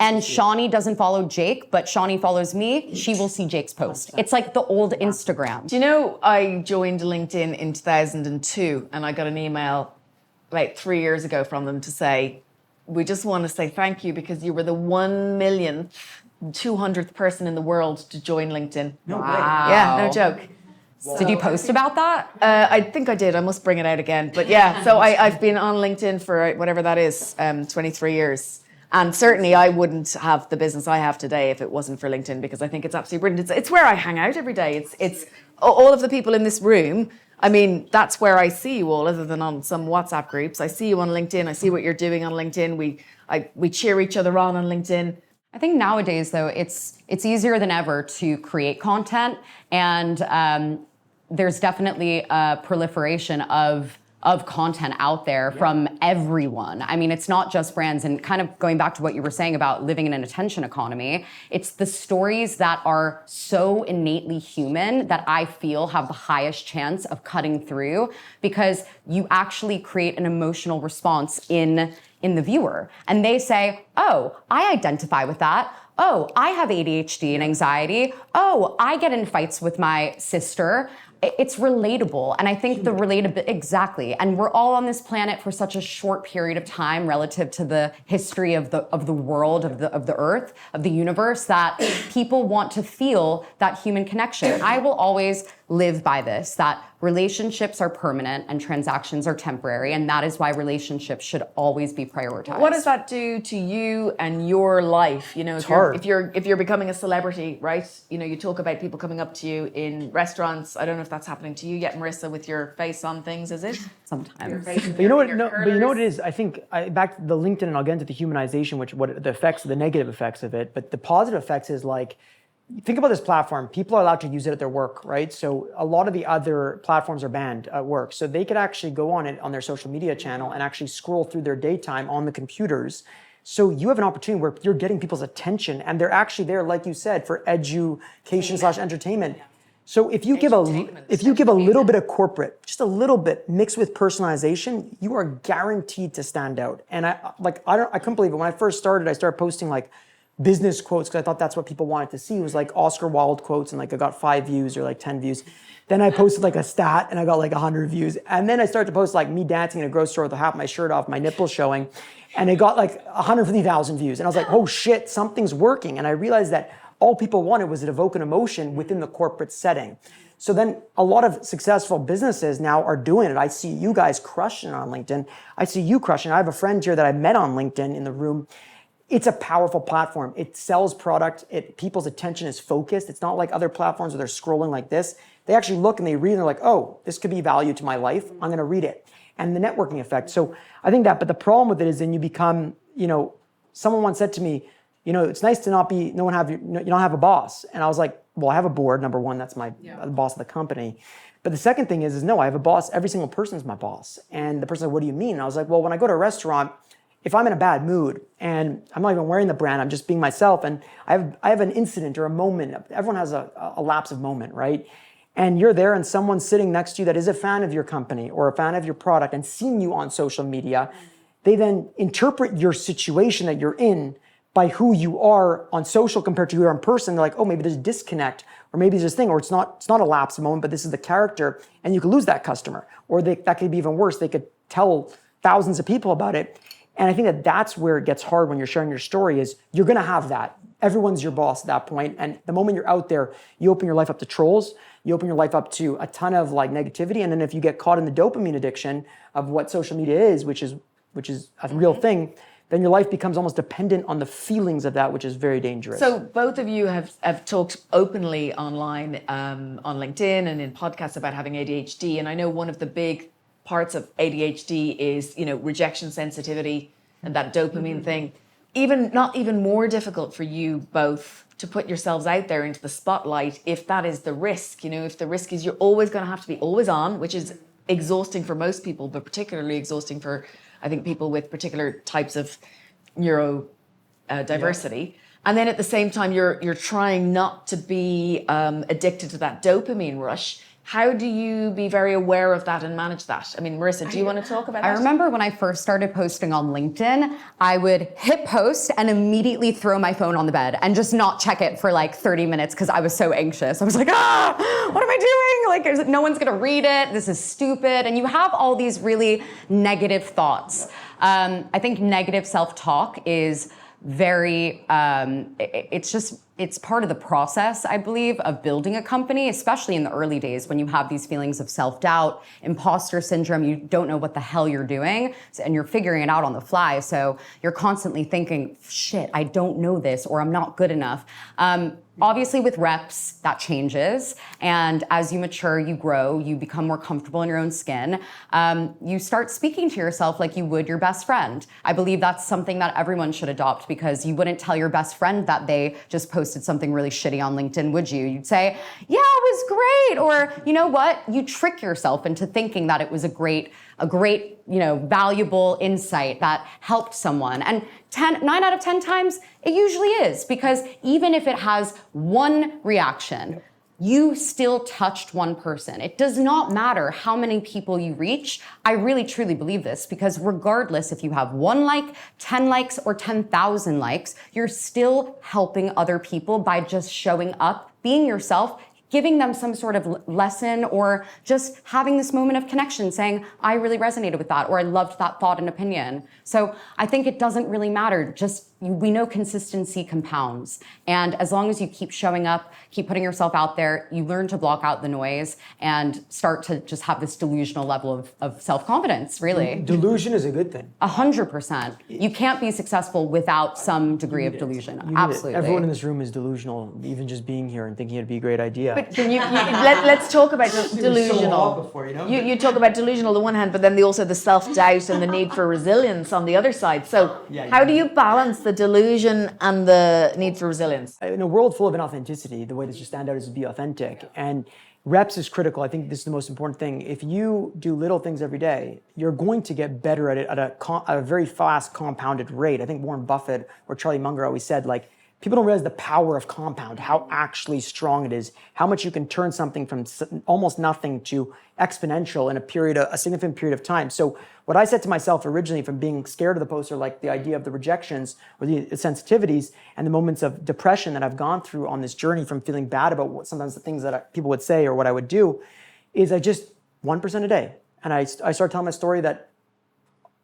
and Shawnee doesn't follow Jake, but Shawnee follows me, she will see Jake's post. It's like the old Instagram. Do you know I joined LinkedIn in 2002 and I got an email about 3 years ago from them to say, we just want to say thank you because you were the 1,200,000th person in the world to join LinkedIn. No way. Yeah, no joke. Wow. Did you post about that? I think I did. I must bring it out again. But yeah, so I've been on LinkedIn for whatever that is, 23 years. And certainly I wouldn't have the business I have today if it wasn't for LinkedIn, because I think it's absolutely brilliant. It's where I hang out every day. It's all of the people in this room. I mean, that's where I see you all, other than on some WhatsApp groups. I see you on LinkedIn. I see what you're doing on LinkedIn. We cheer each other on LinkedIn. I think nowadays, though, it's easier than ever to create content, and there's definitely a proliferation of content out there from everyone. I mean, it's not just brands, and kind of going back to what you were saying about living in an attention economy, it's the stories that are so innately human that I feel have the highest chance of cutting through, because you actually create an emotional response in the viewer. And they say, oh, I identify with that. Oh, I have ADHD and anxiety. Oh, I get in fights with my sister. It's relatable. And I think the relatability, exactly. And we're all on this planet for such a short period of time relative to the history of the world, of the earth, of the universe, that people want to feel that human connection. I will always live by this, that relationships are permanent and transactions are temporary, and that is why relationships should always be prioritized. What does that do to you and your life? You know, if you're becoming a celebrity, right? You know, you talk about people coming up to you in restaurants. I don't know if that's happening to you yet, Marisa, with your face on things, is it? Sometimes. But you know what? No, but you know what it is. I think back to the LinkedIn, and I'll get into the humanization, what the effects, the negative effects of it. But the positive effects is like, think about this platform. People are allowed to use it at their work, right? So a lot of the other platforms are banned at work. So they could actually go on it on their social media channel and actually scroll through their daytime on the computers. So you have an opportunity where you're getting people's attention, and they're actually there, like you said, for education / entertainment. So if you give a little bit of corporate, just a little bit mixed with personalization, you are guaranteed to stand out. And I couldn't believe it. When I first started, I started posting like business quotes because I thought that's what people wanted to see. It was like Oscar Wilde quotes, and like I got 5 views or like 10 views. Then I posted like a stat and I got like 100 views. And then I started to post like me dancing in a grocery store with half my shirt off, my nipples showing, and it got like 150,000 views. And I was like, oh shit, something's working. And I realized that all people wanted was to evoke an emotion within the corporate setting. So then a lot of successful businesses now are doing it. I see you guys crushing it on LinkedIn. I see you crushing it. I have a friend here that I met on LinkedIn in the room. It's a powerful platform. It sells product. People's attention is focused. It's not like other platforms where they're scrolling like this. They actually look and they read and they're like, oh, this could be value to my life. I'm going to read it. And the networking effect. So I think that, but the problem with it is then you become, someone once said to me, it's nice to you don't have a boss. And I was like, well, I have a board. Number one, that's the boss of the company. But the second thing is no, I have a boss. Every single person is my boss. And the person said, what do you mean? And I was like, well, when I go to a restaurant, if I'm in a bad mood and I'm not even wearing the brand, I'm just being myself, and I have an incident or a moment. Everyone has a lapse of moment, right? And you're there and someone's sitting next to you that is a fan of your company or a fan of your product and seeing you on social media, they then interpret your situation that you're in by who you are on social compared to who you are in person. They're like, oh, maybe there's a disconnect, or maybe there's this thing, or it's not a lapse of moment, but this is the character, and you could lose that customer. Or that could be even worse. They could tell thousands of people about it. And I think that's where it gets hard when you're sharing your story, is you're gonna have that. Everyone's your boss at that point. And the moment you're out there, you open your life up to trolls, you open your life up to a ton of like negativity. And then if you get caught in the dopamine addiction of what social media is, which is a real thing, then your life becomes almost dependent on the feelings of that, which is very dangerous. So both of you have talked openly online on LinkedIn and in podcasts about having ADHD. And I know one of the big parts of ADHD is, rejection sensitivity and that dopamine thing. Not even more difficult for you both to put yourselves out there into the spotlight if that is the risk. If the risk is you're always going to have to be always on, which is exhausting for most people, but particularly exhausting for, I think, people with particular types of neuro diversity. And then at the same time, you're trying not to be addicted to that dopamine rush. How do you be very aware of that and manage that? I mean, Marisa, do you want to talk about that? I remember when I first started posting on LinkedIn, I would hit post and immediately throw my phone on the bed and just not check it for like 30 minutes because I was so anxious. I was like, what am I doing? Like, no one's going to read it. This is stupid. And you have all these really negative thoughts. I think negative self-talk is very, it's just it's part of the process, I believe, of building a company, especially in the early days when you have these feelings of self-doubt, imposter syndrome, you don't know what the hell you're doing, and you're figuring it out on the fly. So you're constantly thinking, shit, I don't know this, or I'm not good enough. Obviously, with reps, that changes. And as you mature, you grow, you become more comfortable in your own skin. You start speaking to yourself like you would your best friend. I believe that's something that everyone should adopt, because you wouldn't tell your best friend that they just posted something really shitty on LinkedIn, would you? You'd say, yeah, it was great. Or, you know what? You trick yourself into thinking that it was a great, valuable insight that helped someone. And 9 out of 10 times, it usually is, because even if it has one reaction, you still touched one person. It does not matter how many people you reach. I really truly believe this, because regardless if you have 1 like, 10 likes, or 10,000 likes, you're still helping other people by just showing up, being yourself, giving them some sort of lesson, or just having this moment of connection, saying, I really resonated with that, or I loved that thought and opinion. So I think it doesn't really matter. Just, we know consistency compounds. And as long as you keep showing up, keep putting yourself out there, you learn to block out the noise and start to just have this delusional level of self-confidence, really. Delusion is a good thing. 100%. You can't be successful without some degree of delusion. Absolutely. Everyone in this room is delusional, even just being here and thinking it'd be a great idea. But let's talk about delusional. Before, You talk about delusional on the one hand, but then also the self-doubt and the need for resilience on the other side. So how do you balance the delusion and the need for resilience? In a world full of inauthenticity, the way that you stand out is to be authentic. And reps is critical. I think this is the most important thing. If you do little things every day, you're going to get better at it at a very fast compounded rate. I think Warren Buffett or Charlie Munger always said, like, people don't realize the power of compound, how actually strong it is, how much you can turn something from almost nothing to exponential in a significant period of time. So what I said to myself originally, from being scared of the poster, like the idea of the rejections or the sensitivities and the moments of depression that I've gone through on this journey, from feeling bad about sometimes the things that people would say or what I would do, is I just 1% a day. And I started telling my story that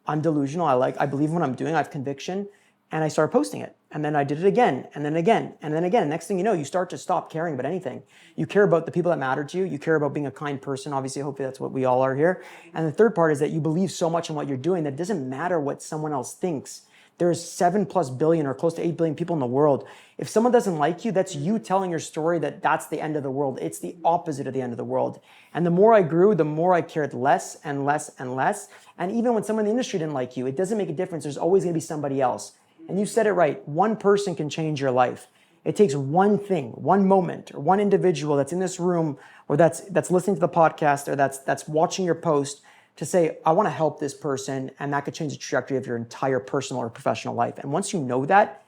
I'm delusional. I believe in what I'm doing. I have conviction. And I started posting it. And then I did it again, and then again, and then again. Next thing you know, you start to stop caring about anything. You care about the people that matter to you. You care about being a kind person. Obviously, hopefully that's what we all are here. And the third part is that you believe so much in what you're doing that it doesn't matter what someone else thinks. There's 7+ billion or close to 8 billion people in the world. If someone doesn't like you, that's you telling your story that that's the end of the world. It's the opposite of the end of the world. And the more I grew, the more I cared less and less and less. And even when someone in the industry didn't like you, it doesn't make a difference. There's always gonna be somebody else. And you said it right, one person can change your life. It takes one thing, one moment, or one individual that's in this room, or that's listening to the podcast, or that's watching your post, to say, I want to help this person, and that could change the trajectory of your entire personal or professional life. And once you know that,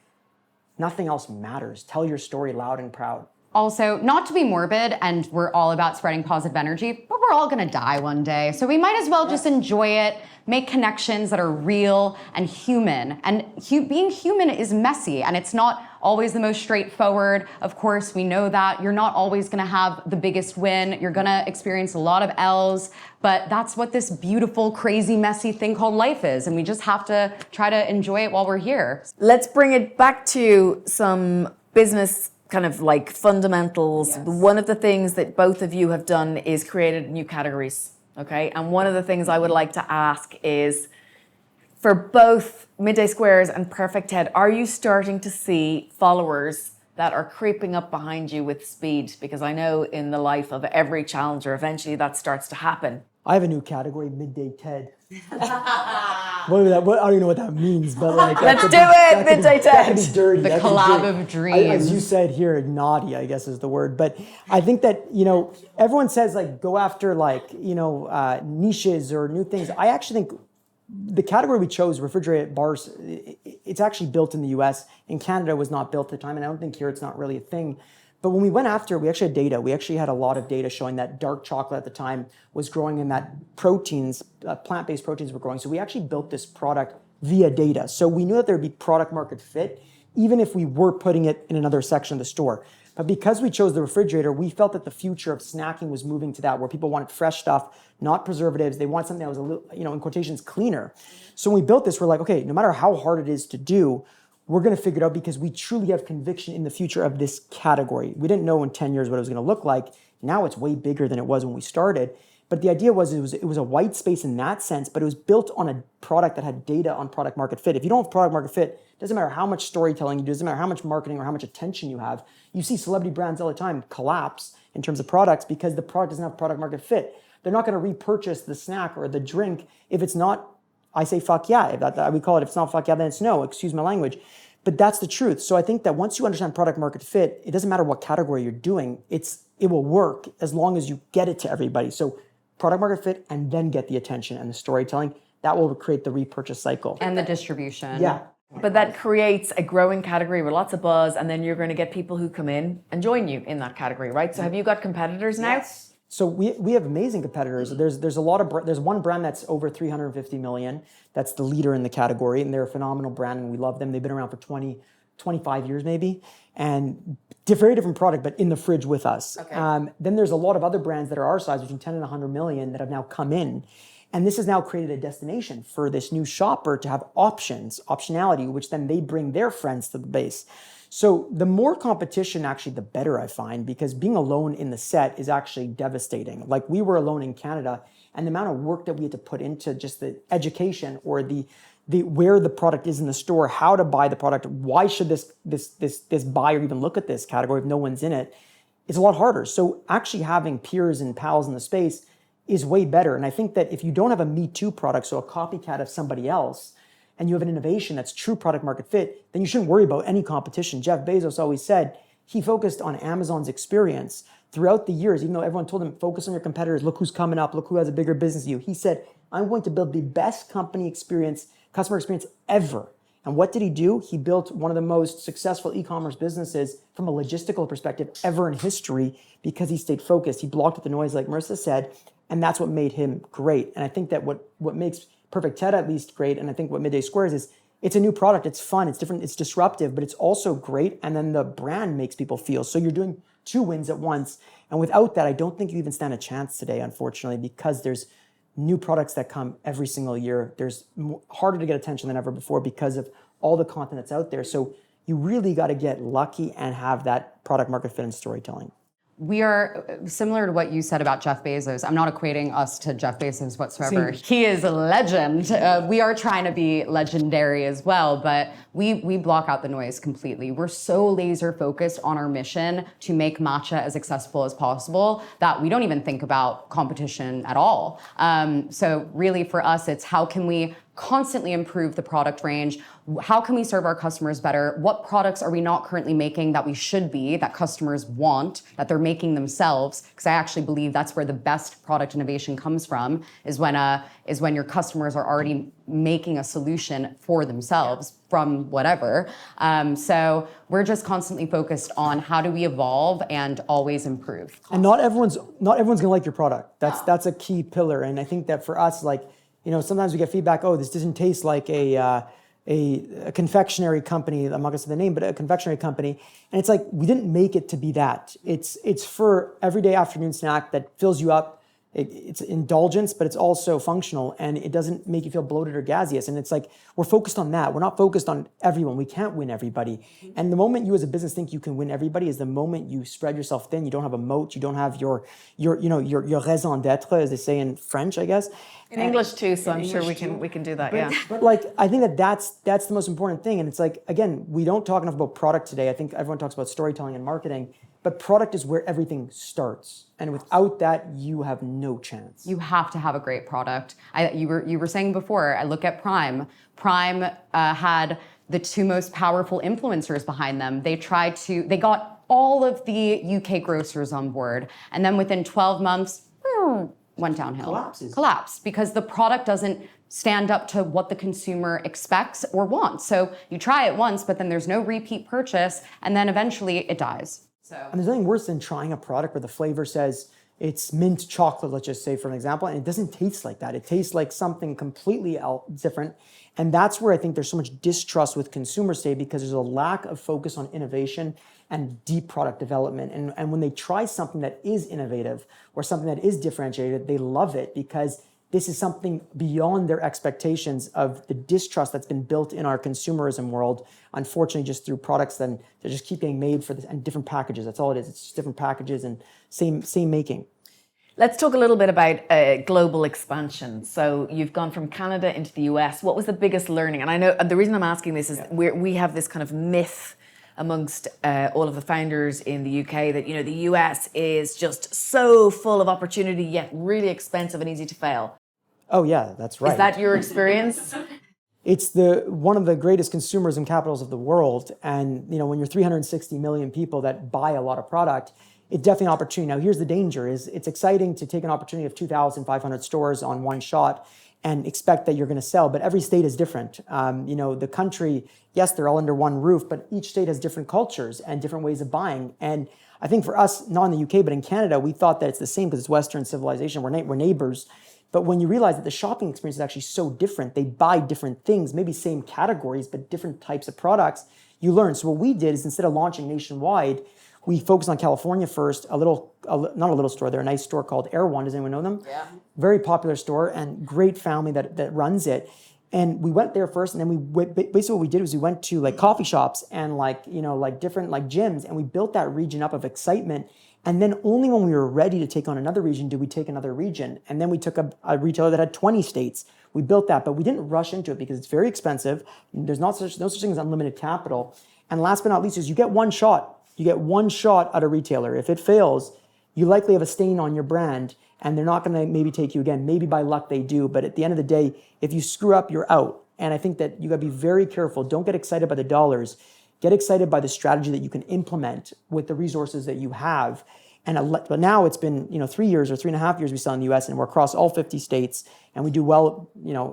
nothing else matters. Tell your story loud and proud. Also, not to be morbid, and we're all about spreading positive energy, but we're all gonna die one day. So we might as well just enjoy it, make connections that are real and human. And being human is messy, and it's not always the most straightforward. Of course, we know that. You're not always gonna have the biggest win. You're gonna experience a lot of L's, but that's what this beautiful, crazy, messy thing called life is. And we just have to try to enjoy it while we're here. Let's bring it back to some business kind of like fundamentals. Yes. One of the things that both of you have done is created new categories, okay? And one of the things I would like to ask is, for both Midday Squares and PerfectTed, are you starting to see followers that are creeping up behind you with speed? Because I know in the life of every challenger, eventually that starts to happen. I have a new category, Midday Ted. I don't even know what that means, but like, Let's do it, Midday Ted. That could be dirty. The that could be collab dirty. of dreams. As you said here, naughty, I guess is the word. But I think that, everyone says like, go after like, niches or new things. I actually think the category we chose, refrigerated bars, it's actually built in the US. In Canada, it was not built at the time. And I don't think here it's not really a thing. But when we went after it, we actually had data. We actually had a lot of data showing that dark chocolate at the time was growing and that proteins, plant-based proteins were growing. So we actually built this product via data. So we knew that there would be product market fit, even if we were putting it in another section of the store. But because we chose the refrigerator, we felt that the future of snacking was moving to that, where people wanted fresh stuff, not preservatives. They want something that was a little, in quotations, cleaner. So when we built this, we're like, okay, no matter how hard it is to do, we're going to figure it out because we truly have conviction in the future of this category. We didn't know in 10 years what it was going to look like. Now it's way bigger than it was when we started. But the idea was it was a white space in that sense, but it was built on a product that had data on product market fit. If you don't have product market fit, it doesn't matter how much storytelling you do, it doesn't matter how much marketing or how much attention you have. You see celebrity brands all the time collapse in terms of products because the product doesn't have product market fit. They're not going to repurchase the snack or the drink if it's not, I say fuck yeah. We call it, if it's not fuck yeah, then it's no, excuse my language. But that's the truth. So I think that once you understand product market fit, it doesn't matter what category you're doing, it will work as long as you get it to everybody. So product market fit and then get the attention and the storytelling, that will create the repurchase cycle. And the distribution. Yeah. But that creates a growing category with lots of buzz, and then you're going to get people who come in and join you in that category, right? So have you got competitors now? Yes. So we have amazing competitors. There's a lot of there's one brand that's over 350 million. That's the leader in the category, and they're a phenomenal brand, and we love them. They've been around for 25 years maybe, and very different product, but in the fridge with us. Okay. Then there's a lot of other brands that are our size, between 10 and 100 million, that have now come in. And this has now created a destination for this new shopper to have optionality, which then they bring their friends to the base. So the more competition, actually, the better I find, because being alone in the set is actually devastating. Like, we were alone in Canada, and the amount of work that we had to put into just the education or the where the product is in the store, how to buy the product, why should this buyer even look at this category if no one's in it, it's a lot harder. So actually having peers and pals in the space is way better. And I think that if you don't have a Me Too product, so a copycat of somebody else, and you have an innovation that's true product market fit, then you shouldn't worry about any competition. Jeff Bezos always said he focused on Amazon's experience throughout the years, even though everyone told him, focus on your competitors, look who's coming up, look who has a bigger business than you. He said, I'm going to build the best customer experience ever. And what did he do? He built one of the most successful e-commerce businesses from a logistical perspective ever in history because he stayed focused. He blocked out the noise, like Marisa said, and that's what made him great. And I think that what makes PerfectTed at least great, and I think what Midday Squares is, it's a new product, it's fun, it's different, it's disruptive, but it's also great, and then the brand makes people feel. So you're doing two wins at once, and without that, I don't think you even stand a chance today, unfortunately, because there's new products that come every single year. There's harder to get attention than ever before because of all the content that's out there. So you really got to get lucky and have that product market fit and storytelling. We are similar to what you said about Jeff Bezos. I'm not equating us to Jeff Bezos whatsoever. He is a legend. We are trying to be legendary as well, but we block out the noise completely. We're so laser focused on our mission to make matcha as accessible as possible that we don't even think about competition at all. So really for us, it's how can we constantly improve the product range? How can we serve our customers better? What products are we not currently making that we should be, that customers want, that they're making themselves? Because I actually believe that's where the best product innovation comes from, is when your customers are already making a solution for themselves from whatever. So we're just constantly focused on how do we evolve and always improve. And not everyone's gonna like your product. That's a key pillar. And I think that for us, like, sometimes we get feedback, oh, this doesn't taste like a confectionery company. I'm not gonna say the name, but a confectionery company. And it's like, we didn't make it to be that. It's for everyday afternoon snack that fills you up. It's indulgence, but it's also functional, and it doesn't make you feel bloated or gaseous. And it's like, we're focused on that. We're not focused on everyone. We can't win everybody. And the moment you as a business think you can win everybody is the moment you spread yourself thin. You don't have a moat. You don't have your raison d'être, as they say in French, I guess. In English too, so I'm sure we can do that, yeah. But like, I think that's the most important thing. And it's like, again, we don't talk enough about product today. I think everyone talks about storytelling and marketing, but product is where everything starts. And without that, you have no chance. You have to have a great product. You were saying before, I look at Prime. Prime had the two most powerful influencers behind them. They got all of the UK grocers on board. And then within 12 months, went downhill. Collapsed because the product doesn't stand up to what the consumer expects or wants. So you try it once, but then there's no repeat purchase, and then eventually it dies. And there's nothing worse than trying a product where the flavor says it's mint chocolate, let's just say, for an example, and it doesn't taste like that. It tastes like something completely different. And that's where I think there's so much distrust with consumers today, because there's a lack of focus on innovation and deep product development. And when they try something that is innovative or something that is differentiated, they love it because this is something beyond their expectations of the distrust that's been built in our consumerism world, unfortunately, just through products that they just keep getting made for this and different packages. That's all it is. It's just different packages and same making. Let's talk a little bit about global expansion. So you've gone from Canada into the US. What was the biggest learning? And I know the reason I'm asking this is we have this kind of myth amongst all of the founders in the UK that, you know, the US is just so full of opportunity, yet really expensive and easy to fail. Oh yeah, that's right. Is that your experience? It's one of the greatest consumerism capitals of the world. And you know, when you're 360 million people that buy a lot of product, it's definitely an opportunity. Now, here's the danger: is it's exciting to take an opportunity of 2,500 stores on one shot and expect that you're going to sell, but every state is different. You know, the country, yes, they're all under one roof, but each state has different cultures and different ways of buying. And I think for us, not in the UK, but in Canada, we thought that it's the same because it's Western civilization. We're neighbors. But when you realize that the shopping experience is actually so different, they buy different things, maybe same categories, but different types of products, you learn. So what we did is instead of launching nationwide, we focused on California first, not a little store, they're a nice store called Air One. Does anyone know them? Yeah. Very popular store and great family that runs it. And we went there first, and then basically what we did was we went to like coffee shops and like different like gyms, and we built that region up of excitement. And then only when we were ready to take on another region did we take another region. And then we took a retailer that had 20 states. We built that, but we didn't rush into it because it's very expensive. There's no such thing as unlimited capital. And last but not least is you get one shot. You get one shot at a retailer. If it fails, you likely have a stain on your brand, and they're not going to maybe take you again. Maybe by luck they do, but at the end of the day, if you screw up, you're out. And I think that you got to be very careful. Don't get excited by the dollars. Get excited by the strategy that you can implement with the resources that you have. But now it's been 3 years or 3.5 years we sell in the US, and we're across all 50 states, and we do well.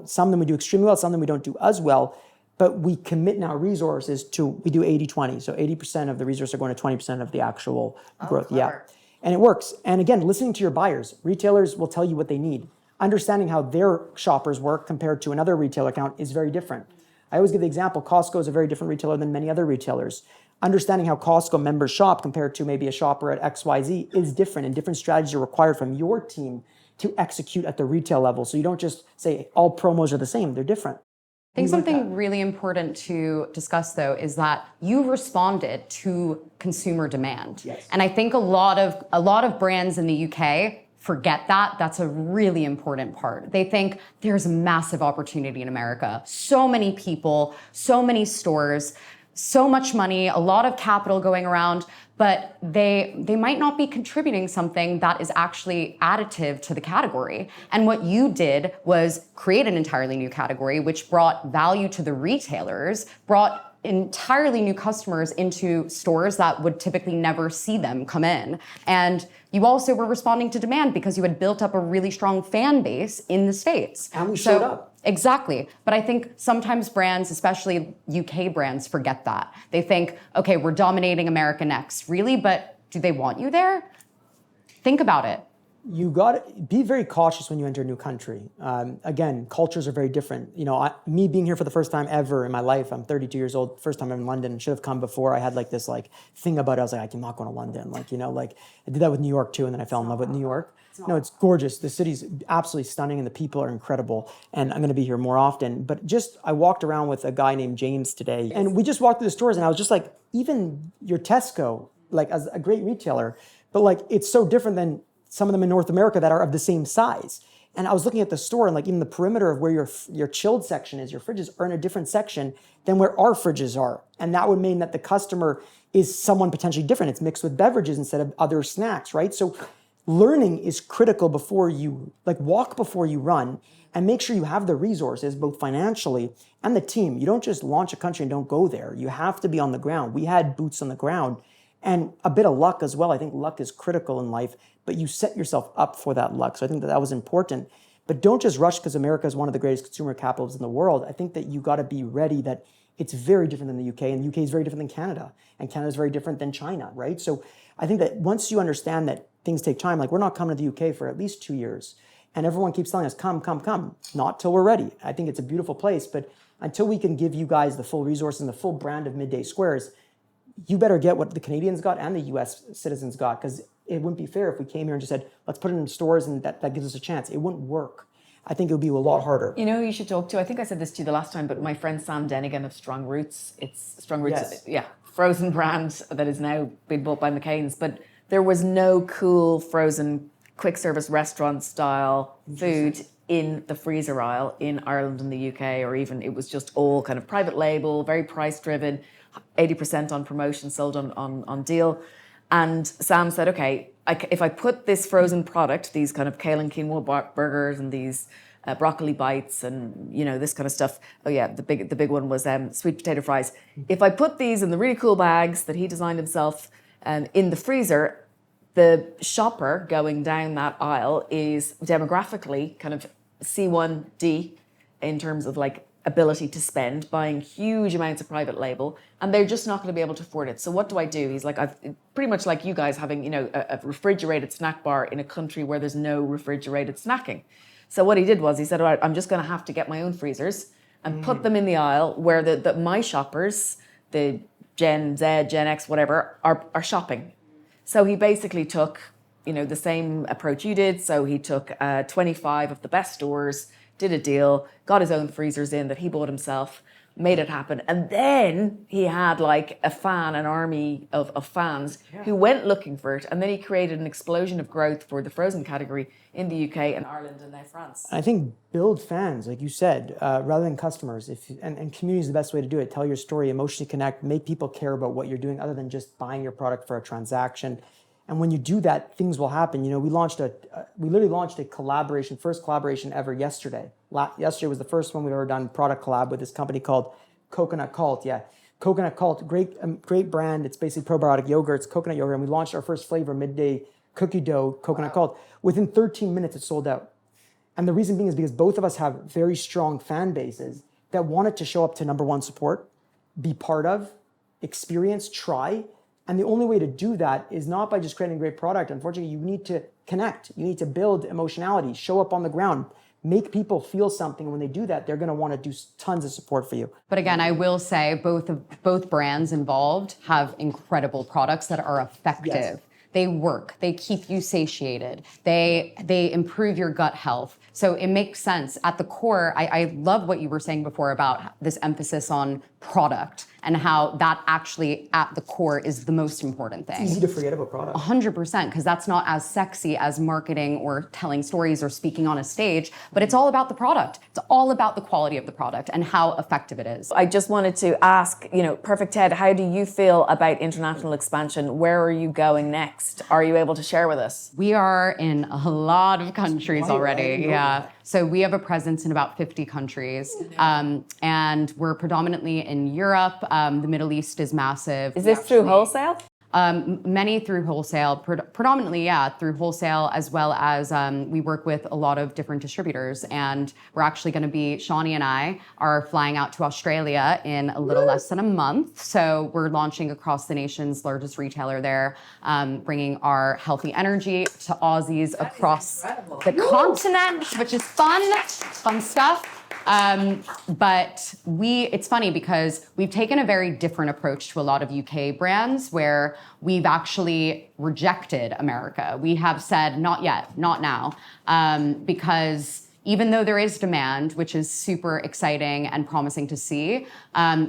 Some of them we do extremely well, some of them we don't do as well. But we commit now resources we do 80-20. So 80% of the resources are going to 20% of the actual growth. Clever. Yeah. And it works. And again, listening to your buyers, retailers will tell you what they need. Understanding how their shoppers work compared to another retailer account is very different. I always give the example, Costco is a very different retailer than many other retailers. Understanding how Costco members shop compared to maybe a shopper at XYZ is different, and different strategies are required from your team to execute at the retail level. So you don't just say all promos are the same, they're different. I think something really important to discuss, though, is that you responded to consumer demand. Yes. And I think a lot of brands in the UK forget that. That's a really important part. They think there's massive opportunity in America. So many people, so many stores, so much money, a lot of capital going around, but they might not be contributing something that is actually additive to the category. And what you did was create an entirely new category, which brought value to the retailers, brought entirely new customers into stores that would typically never see them come in. And you also were responding to demand because you had built up a really strong fan base in the States. And we showed up. Exactly. But I think sometimes brands, especially UK brands, forget that. They think, okay, we're dominating America next. Really? But do they want you there? Think about it. You got to be very cautious when you enter a new country. Again, cultures are very different. Me being here for the first time ever in my life, I'm 32 years old, first time I'm in London, should have come before. I had like this thing about it. I was like, I'm not going to London. I did that with New York too, and then I fell in love with New York. No, it's gorgeous. The city's absolutely stunning, and the people are incredible. And I'm going to be here more often. But I walked around with a guy named James today, and we just walked through the stores, and I was just like, even your Tesco, as a great retailer, but it's so different than some of them in North America that are of the same size. And I was looking at the store, and even the perimeter of where your chilled section is, your fridges are in a different section than where our fridges are. And that would mean that the customer is someone potentially different. It's mixed with beverages instead of other snacks, right? So learning is critical before you, walk before you run, and make sure you have the resources, both financially and the team. You don't just launch a country and don't go there. You have to be on the ground. We had boots on the ground and a bit of luck as well. I think luck is critical in life, but you set yourself up for that luck. So I think that was important. But don't just rush because America is one of the greatest consumer capitals in the world. I think that you got to be ready that it's very different than the UK, and the UK is very different than Canada, and Canada is very different than China, right? So I think that once you understand that things take time, we're not coming to the UK for at least 2 years, and everyone keeps telling us, come. Not till we're ready. I think it's a beautiful place, but until we can give you guys the full resources and the full brand of Midday Squares, you better get what the Canadians got and the US citizens got, because it wouldn't be fair if we came here and just said, let's put it in stores and that gives us a chance. It wouldn't work. I think it would be a lot harder. You know who you should talk to? I think I said this to you the last time, but my friend Sam Denigan of Strong Roots. It's Strong Roots, Yes. yeah, frozen brand that is now being bought by McCain's. But there was no cool frozen quick service restaurant style food in the freezer aisle in Ireland and the UK, or even it was just all kind of private label, very price driven, 80% on promotion, sold on deal. And Sam said, okay, if I put this frozen product, these kind of kale and quinoa burgers and these broccoli bites and, you know, this kind of stuff. Oh yeah, the big one was sweet potato fries. If I put these in the really cool bags that he designed himself in the freezer, the shopper going down that aisle is demographically kind of C1D in terms of like ability to spend, buying huge amounts of private label, and they're just not going to be able to afford it. So what do I do? He's like, I've pretty much like you guys having, you know, a refrigerated snack bar in a country where there's no refrigerated snacking. So what he did was he said, all right, I'm just going to have to get my own freezers and put them in the aisle where my shoppers, the Gen Z, Gen X, whatever, are shopping. So he basically took, you know, the same approach you did. So he took 25 of the best stores, did a deal, got his own freezers in that he bought himself, made it happen. And then he had like an army of fans who went looking for it. And then he created an explosion of growth for the frozen category in the UK and Ireland and now France. I think build fans, like you said, rather than customers. And community is the best way to do it. Tell your story, emotionally connect, make people care about what you're doing other than just buying your product for a transaction. And when you do that, things will happen. You know, we literally launched a collaboration, first collaboration ever yesterday. Yesterday was the first one we've ever done product collab with this company called Coconut Cult. Yeah, Coconut Cult, great brand. It's basically probiotic yogurt. It's coconut yogurt. And we launched our first flavor, midday cookie dough, Coconut Cult. Within 13 minutes, it sold out. And the reason being is because both of us have very strong fan bases that wanted to show up to number one support, be part of, experience, try. And the only way to do that is not by just creating a great product. Unfortunately, you need to connect. You need to build emotionality, show up on the ground, make people feel something. When they do that, they're going to want to do tons of support for you. But again, I will say both brands involved have incredible products that are effective. Yes. They work. They keep you satiated. They improve your gut health. So it makes sense. At the core, I love what you were saying before about this emphasis on product and how that actually at the core is the most important thing. It's easy to forget about product. 100%, because that's not as sexy as marketing or telling stories or speaking on a stage, but it's all about the product. It's all about the quality of the product and how effective it is. I just wanted to ask, you know, PerfectTed, how do you feel about international expansion? Where are you going next? Are you able to share with us? We are in a lot of countries already. Yeah. So we have a presence in about 50 countries. And we're predominantly in Europe. The Middle East is massive. Is this through wholesale? Many through wholesale, predominantly, through wholesale, as well as we work with a lot of different distributors. And we're actually going to be, Shawnee and I are flying out to Australia in a little less than a month. So we're launching across the nation's largest retailer there, bringing our healthy energy to Aussies across the continent, which is fun stuff. But it's funny because we've taken a very different approach to a lot of UK brands where we've actually rejected America. We have said, not yet, not now, because even though there is demand, which is super exciting and promising to see,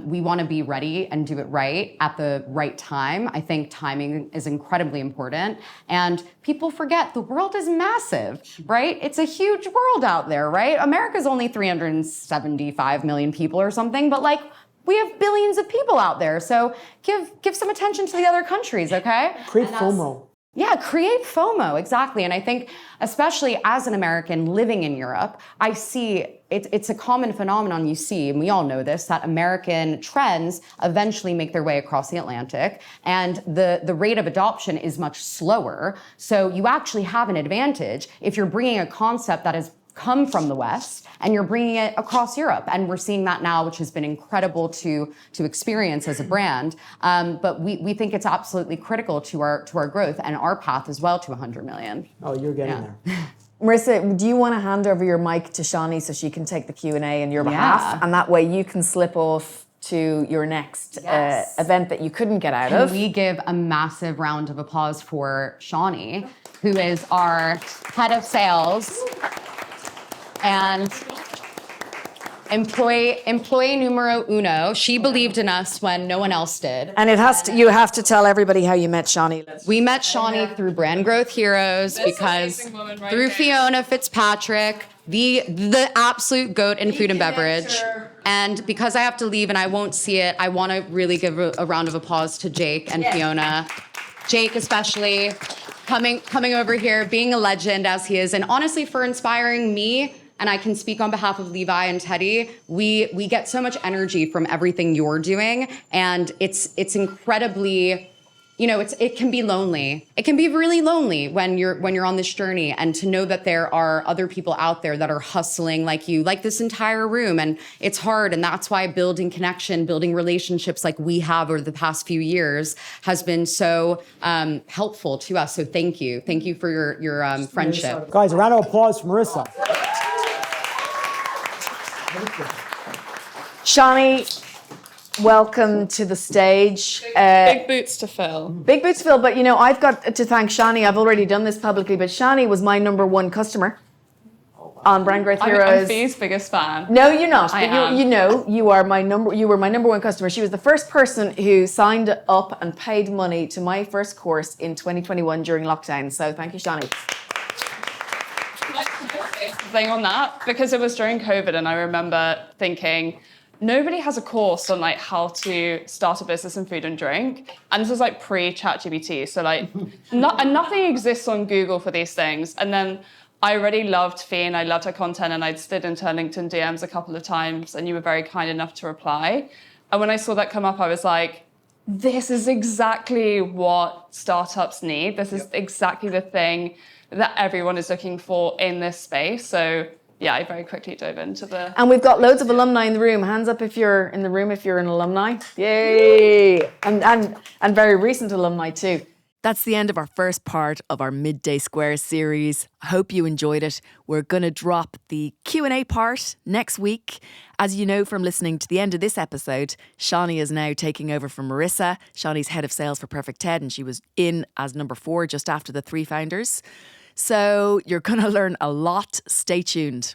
we want to be ready and do it right at the right time. I think timing is incredibly important. And people forget the world is massive, right? It's a huge world out there, right? America's only 375 million people or something, but like, we have billions of people out there. So give some attention to the other countries, okay? Create FOMO. Yeah, create FOMO, exactly. And I think, especially as an American living in Europe, I see it's a common phenomenon you see, and we all know this, that American trends eventually make their way across the Atlantic, and the rate of adoption is much slower. So you actually have an advantage if you're bringing a concept that has come from the West and you're bringing it across Europe. And we're seeing that now, which has been incredible to experience as a brand. But we think it's absolutely critical to our growth and our path as well to 100 million. Oh, you're getting there. Marisa, do you want to hand over your mic to Shawnee so she can take the Q&A on your behalf? And that way you can slip off to your next event that you couldn't get out of. Can we give a massive round of applause for Shawnee, who is our head of sales. And employee numero uno. She believed in us when no one else did. And you have to tell everybody how you met Shawnee. We met Shawnee through Brand Growth Heroes because through Fiona Fitzpatrick, the absolute goat in food and beverage. And because I have to leave and I won't see it, I want to really give a round of applause to Jake and Fiona. Jake especially, coming over here, being a legend as he is, and honestly for inspiring me. And I can speak on behalf of Levi and Teddy. We get so much energy from everything you're doing, and it's incredibly, it can be lonely. It can be really lonely when you're on this journey, and to know that there are other people out there that are hustling like you, like this entire room, and it's hard. And that's why building connection, building relationships like we have over the past few years has been so helpful to us. So thank you for your friendship, Guys. A round of applause for Marisa. Shawnee, welcome to the stage. Big boots to fill. Big boots to fill, but I've got to thank Shawnee. I've already done this publicly, but Shawnee was my #1 customer on Brand Growth Heroes. I'm Fee's biggest fan. No, you're not. I But am. you were my #1 customer. She was the first person who signed up and paid money to my first course in 2021 during lockdown. So thank you, Shawnee. Thing on that, because it was during COVID, and I remember thinking, nobody has a course on how to start a business in food and drink, and this was pre-ChatGPT, so nothing exists on Google for these things. And then I already loved Fee and I loved her content, and I'd slid into her LinkedIn DMs a couple of times, and you were very kind enough to reply. And when I saw that come up, I was like, this is exactly what startups need. This is exactly the thing that everyone is looking for in this space. So yeah, I very quickly dove into the... And we've got loads of alumni in the room. Hands up if you're in the room, if you're an alumni. Yay! And very recent alumni too. That's the end of our first part of our Midday Square series. I hope you enjoyed it. We're going to drop the Q&A part next week. As you know from listening to the end of this episode, Shawnee is now taking over from Marisa. Shawnee's head of sales for PerfectTed, and she was in as #4 just after the 3 founders. So you're going to learn a lot. Stay tuned.